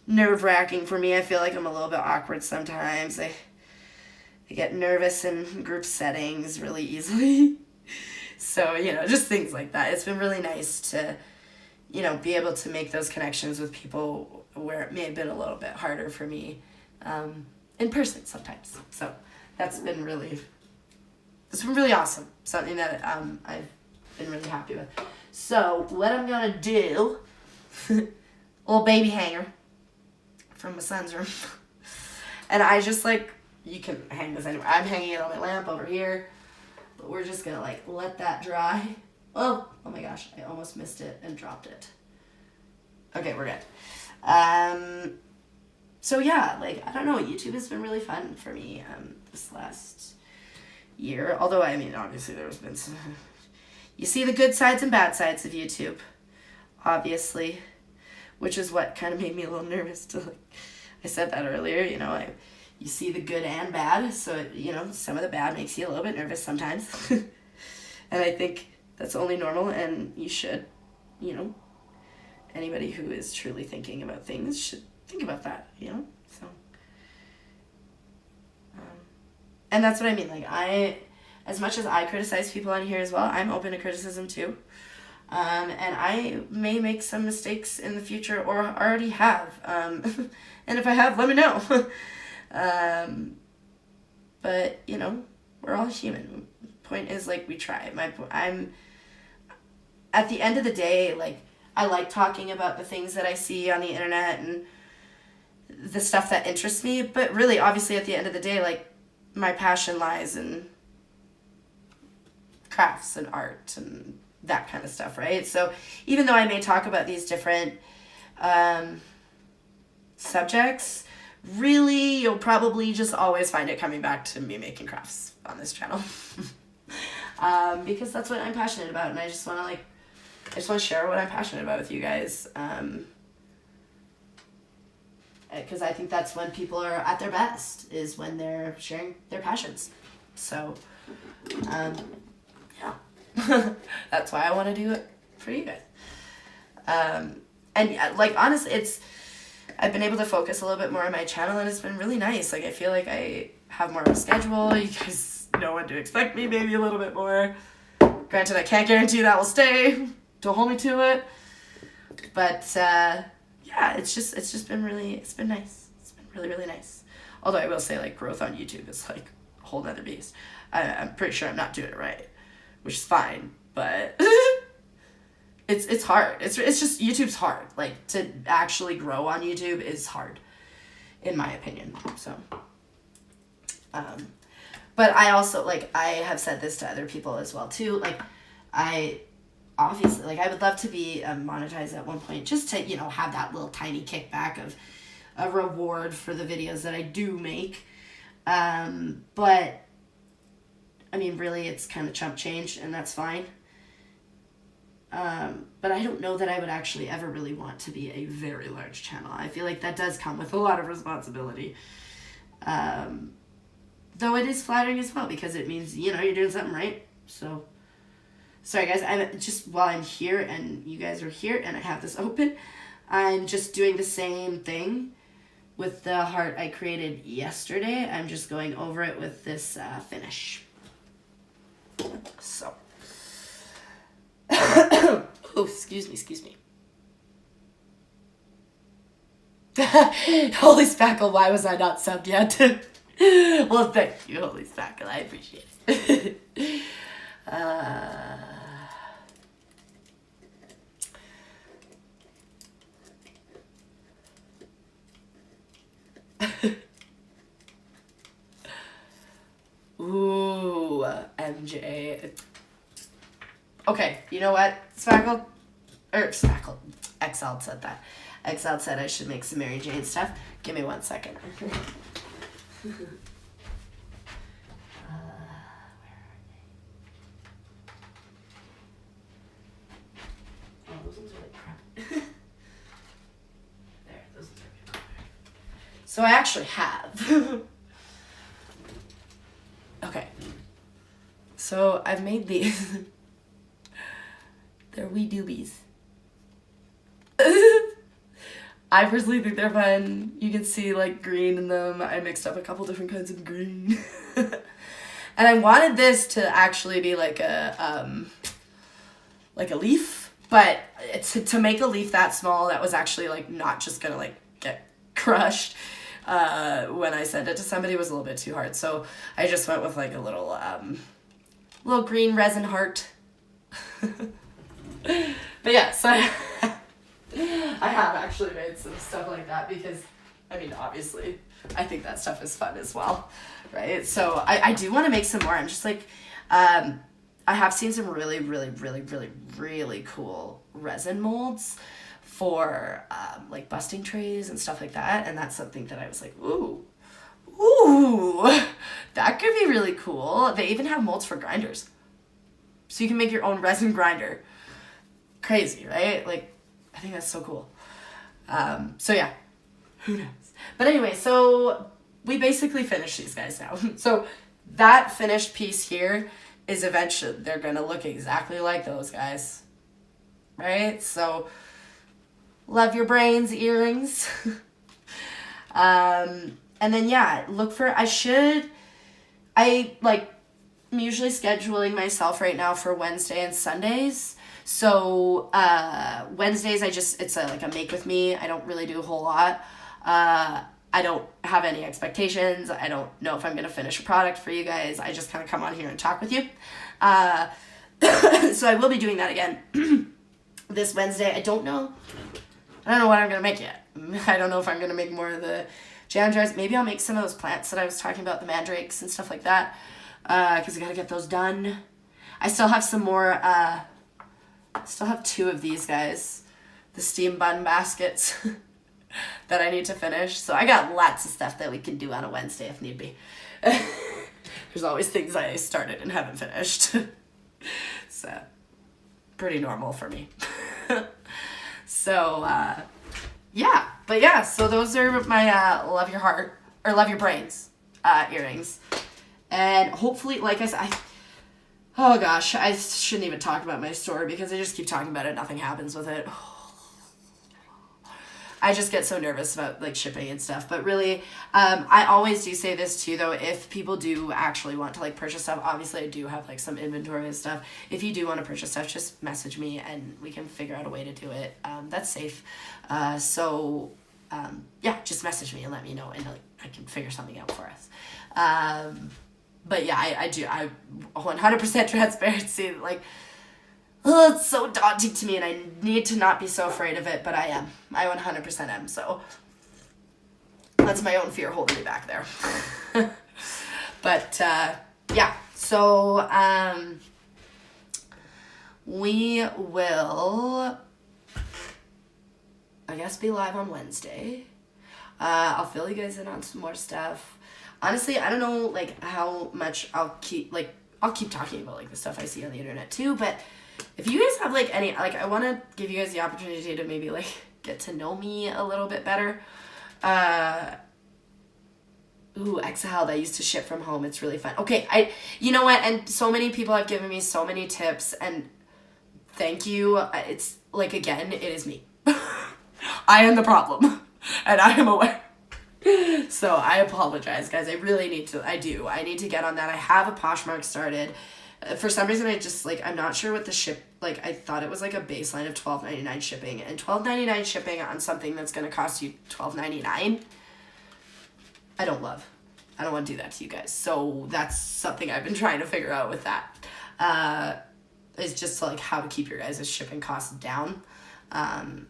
[SPEAKER 1] nerve-wracking for me. I feel like I'm a little bit awkward sometimes. I get nervous in group settings really easily. So, just things like that. It's been really nice to, be able to make those connections with people where it may have been a little bit harder for me in person sometimes. So it's been really awesome. Something that I've been really happy with. So what I'm going to do, little baby hanger from my son's room. And I just you can hang this anywhere. I'm hanging it on my lamp over here. But we're just going to let that dry. Oh my gosh, I almost missed it and dropped it. Okay, we're good. So yeah, I don't know, YouTube has been really fun for me this last year. Although, obviously there's been some... You see the good sides and bad sides of YouTube, obviously, which is what kind of made me a little nervous to, I said that earlier, you see the good and bad, so, some of the bad makes you a little bit nervous sometimes. And I think that's only normal, and you should, anybody who is truly thinking about things should think about that, so. And that's what I mean, as much as I criticize people on here as well, I'm open to criticism too. And I may make some mistakes in the future, or already have. And if I have, let me know. But, we're all human. Point is, we try. I'm, at the end of the day, I like talking about the things that I see on the internet and the stuff that interests me. But really, obviously, at the end of the day, my passion lies in crafts and art and that kind of stuff, right? So even though I may talk about these different subjects, really you'll probably just always find it coming back to me making crafts on this channel. Because that's what I'm passionate about, and I just want to share what I'm passionate about with you guys, because I think that's when people are at their best, is when they're sharing their passions. So yeah. That's why I want to do it for you guys. And honestly, I've been able to focus a little bit more on my channel, and it's been really nice. I feel like I have more of a schedule. You guys know when to expect me, maybe a little bit more. Granted, I can't guarantee that will stay. Don't hold me to it. But yeah, it's been it's been nice. It's been really, really nice. Although I will say, growth on YouTube is a whole nother beast. I'm pretty sure I'm not doing it right, which is fine, but it's hard. It's just, YouTube's hard. To actually grow on YouTube is hard, in my opinion. So, but I also, I have said this to other people as well too. I obviously, I would love to be monetized at one point, just to, have that little tiny kickback of a reward for the videos that I do make. But really, it's kind of chump change, and that's fine. But I don't know that I would actually ever really want to be a very large channel. I feel like that does come with a lot of responsibility. Though it is flattering as well, because it means, you're doing something right. So, sorry guys, I'm just, while I'm here and you guys are here and I have this open, I'm just doing the same thing with the heart I created yesterday. I'm just going over it with this finish. So, oh, excuse me. Holy Spackle, why was I not subbed yet? Well, thank you, Holy Spackle, I appreciate it. Ooh, MJ. Okay, you know what? Spackle, Exiled said that. Exiled said I should make some Mary Jane stuff. Give me 1 second. Where are they? Oh, those ones are like crap. There, those ones are good. So I actually have. Okay. So I've made these. They're wee doobies. I personally think they're fun. You can see like green in them. I mixed up a couple different kinds of green. And I wanted this to actually be like a leaf, but to make a leaf that small, that was actually like not just gonna like get crushed. When I sent it to somebody, it was a little bit too hard. So I just went with like a little green resin heart. But yeah, so I have actually made some stuff like that because, I mean, obviously, I think that stuff is fun as well, right? So I do want to make some more. I'm just like, I have seen some really, really, really, really, really cool resin molds for like busting trays and stuff like that. And that's something that I was like, ooh, that could be really cool. They even have molds for grinders. So you can make your own resin grinder. Crazy, right? Like, I think that's so cool. So yeah, who knows? But anyway, so we basically finished these guys now. So that finished piece here is eventually, they're gonna look exactly like those guys, right? So love your brains earrings. And then yeah, look for, I'm usually scheduling myself right now for Wednesday and Sundays. So Wednesdays, it's like a make with me. I don't really do a whole lot. I don't have any expectations. I don't know if I'm going to finish a product for you guys. I just kind of come on here and talk with you. So I will be doing that again this Wednesday. I don't know what I'm going to make yet. I don't know if I'm going to make more of the jam jars. Maybe I'll make some of those plants that I was talking about, the mandrakes and stuff like that, because I got to get those done. I still have some more, still have 2 of these guys, the steam bun baskets that I need to finish. So I got lots of stuff that we can do on a Wednesday if need be. There's always things I started and haven't finished. So pretty normal for me. So yeah, but yeah, so those are my love your heart or love your brains earrings. And hopefully, like I said, oh gosh, I shouldn't even talk about my store because I just keep talking about it. Nothing happens with it. I just get so nervous about like shipping and stuff. But really, I always do say this too, though. If people do actually want to like purchase stuff, obviously I do have like some inventory and stuff. If you do want to purchase stuff, just message me and we can figure out a way to do it. That's safe. Yeah, just message me and let me know, and like I can figure something out for us. But yeah, I 100% transparency, like, oh, it's so daunting to me and I need to not be so afraid of it, but I am. I 100% am, so that's my own fear holding me back there. But, yeah, so, we will, I guess, be live on Wednesday. I'll fill you guys in on some more stuff. Honestly, I don't know, like, how much I'll keep talking about, like, the stuff I see on the internet, too, but if you guys have, like, any, like, I want to give you guys the opportunity to maybe, like, get to know me a little bit better. Exiled, I used to ship from home. It's really fun. Okay, you know what, and so many people have given me so many tips, and thank you. It's, like, again, it is me. I am the problem, and I am aware. So I apologize, guys. I really need to, I need to get on that. I have a Poshmark started. For some reason, I just, like, I'm not sure what the ship, like, I thought it was, like, a baseline of $12.99 shipping. And $12.99 shipping on something that's going to cost you $12.99, I don't love. I don't want to do that to you guys. So that's something I've been trying to figure out with that. Is just, like, how to keep your guys' shipping costs down. And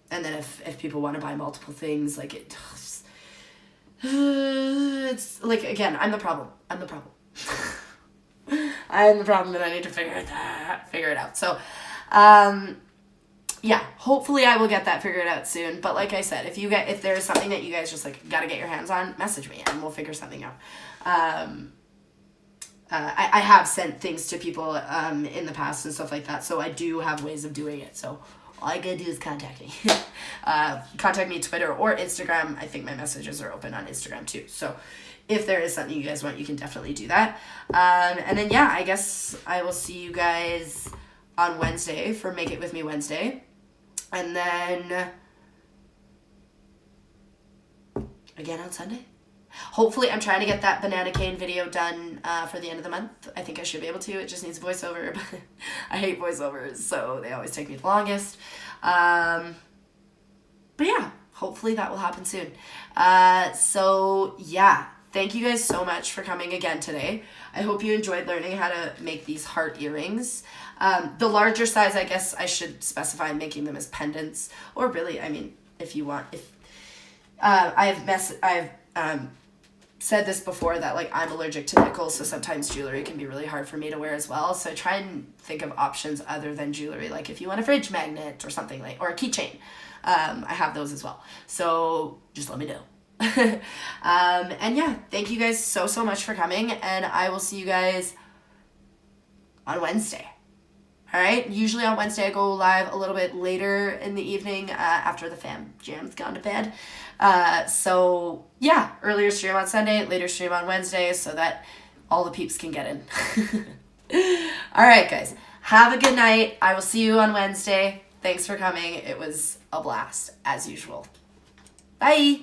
[SPEAKER 1] then if people want to buy multiple things, like, it's, like, again, I'm the problem. I'm the problem. I'm the problem, and I need to figure it out. So, yeah, hopefully I will get that figured out soon. But like I said, if there's something that you guys just, like, gotta get your hands on, message me and we'll figure something out. I have sent things to people in the past and stuff like that, so I do have ways of doing it. So all you gotta do is contact me. Contact me Twitter or Instagram. I think my messages are open on Instagram too. So if there is something you guys want, you can definitely do that. And then, yeah, I guess I will see you guys on Wednesday for Make It With Me Wednesday. And then again on Sunday. Hopefully, I'm trying to get that banana cane video done for the end of the month. I think I should be able to. It just needs voiceover. But I hate voiceovers, so they always take me the longest. But yeah, hopefully that will happen soon. So yeah, thank you guys so much for coming again today. I hope you enjoyed learning how to make these heart earrings. The larger size, I guess I should specify making them as pendants, or really, I mean, if you want, I've said this before that, like, I'm allergic to nickels, so sometimes jewelry can be really hard for me to wear as well. So I try and think of options other than jewelry, like if you want a fridge magnet or something, like, or a keychain. I have those as well. So just let me know. And yeah, thank you guys so much for coming, and I will see you guys on Wednesday. All right, usually on Wednesday I go live a little bit later in the evening after the fam jam's gone to bed. So yeah, earlier stream on Sunday, later stream on Wednesday, so that all the peeps can get in. All right, guys, have a good night. I will see you on Wednesday. Thanks for coming. It was a blast, as usual. Bye.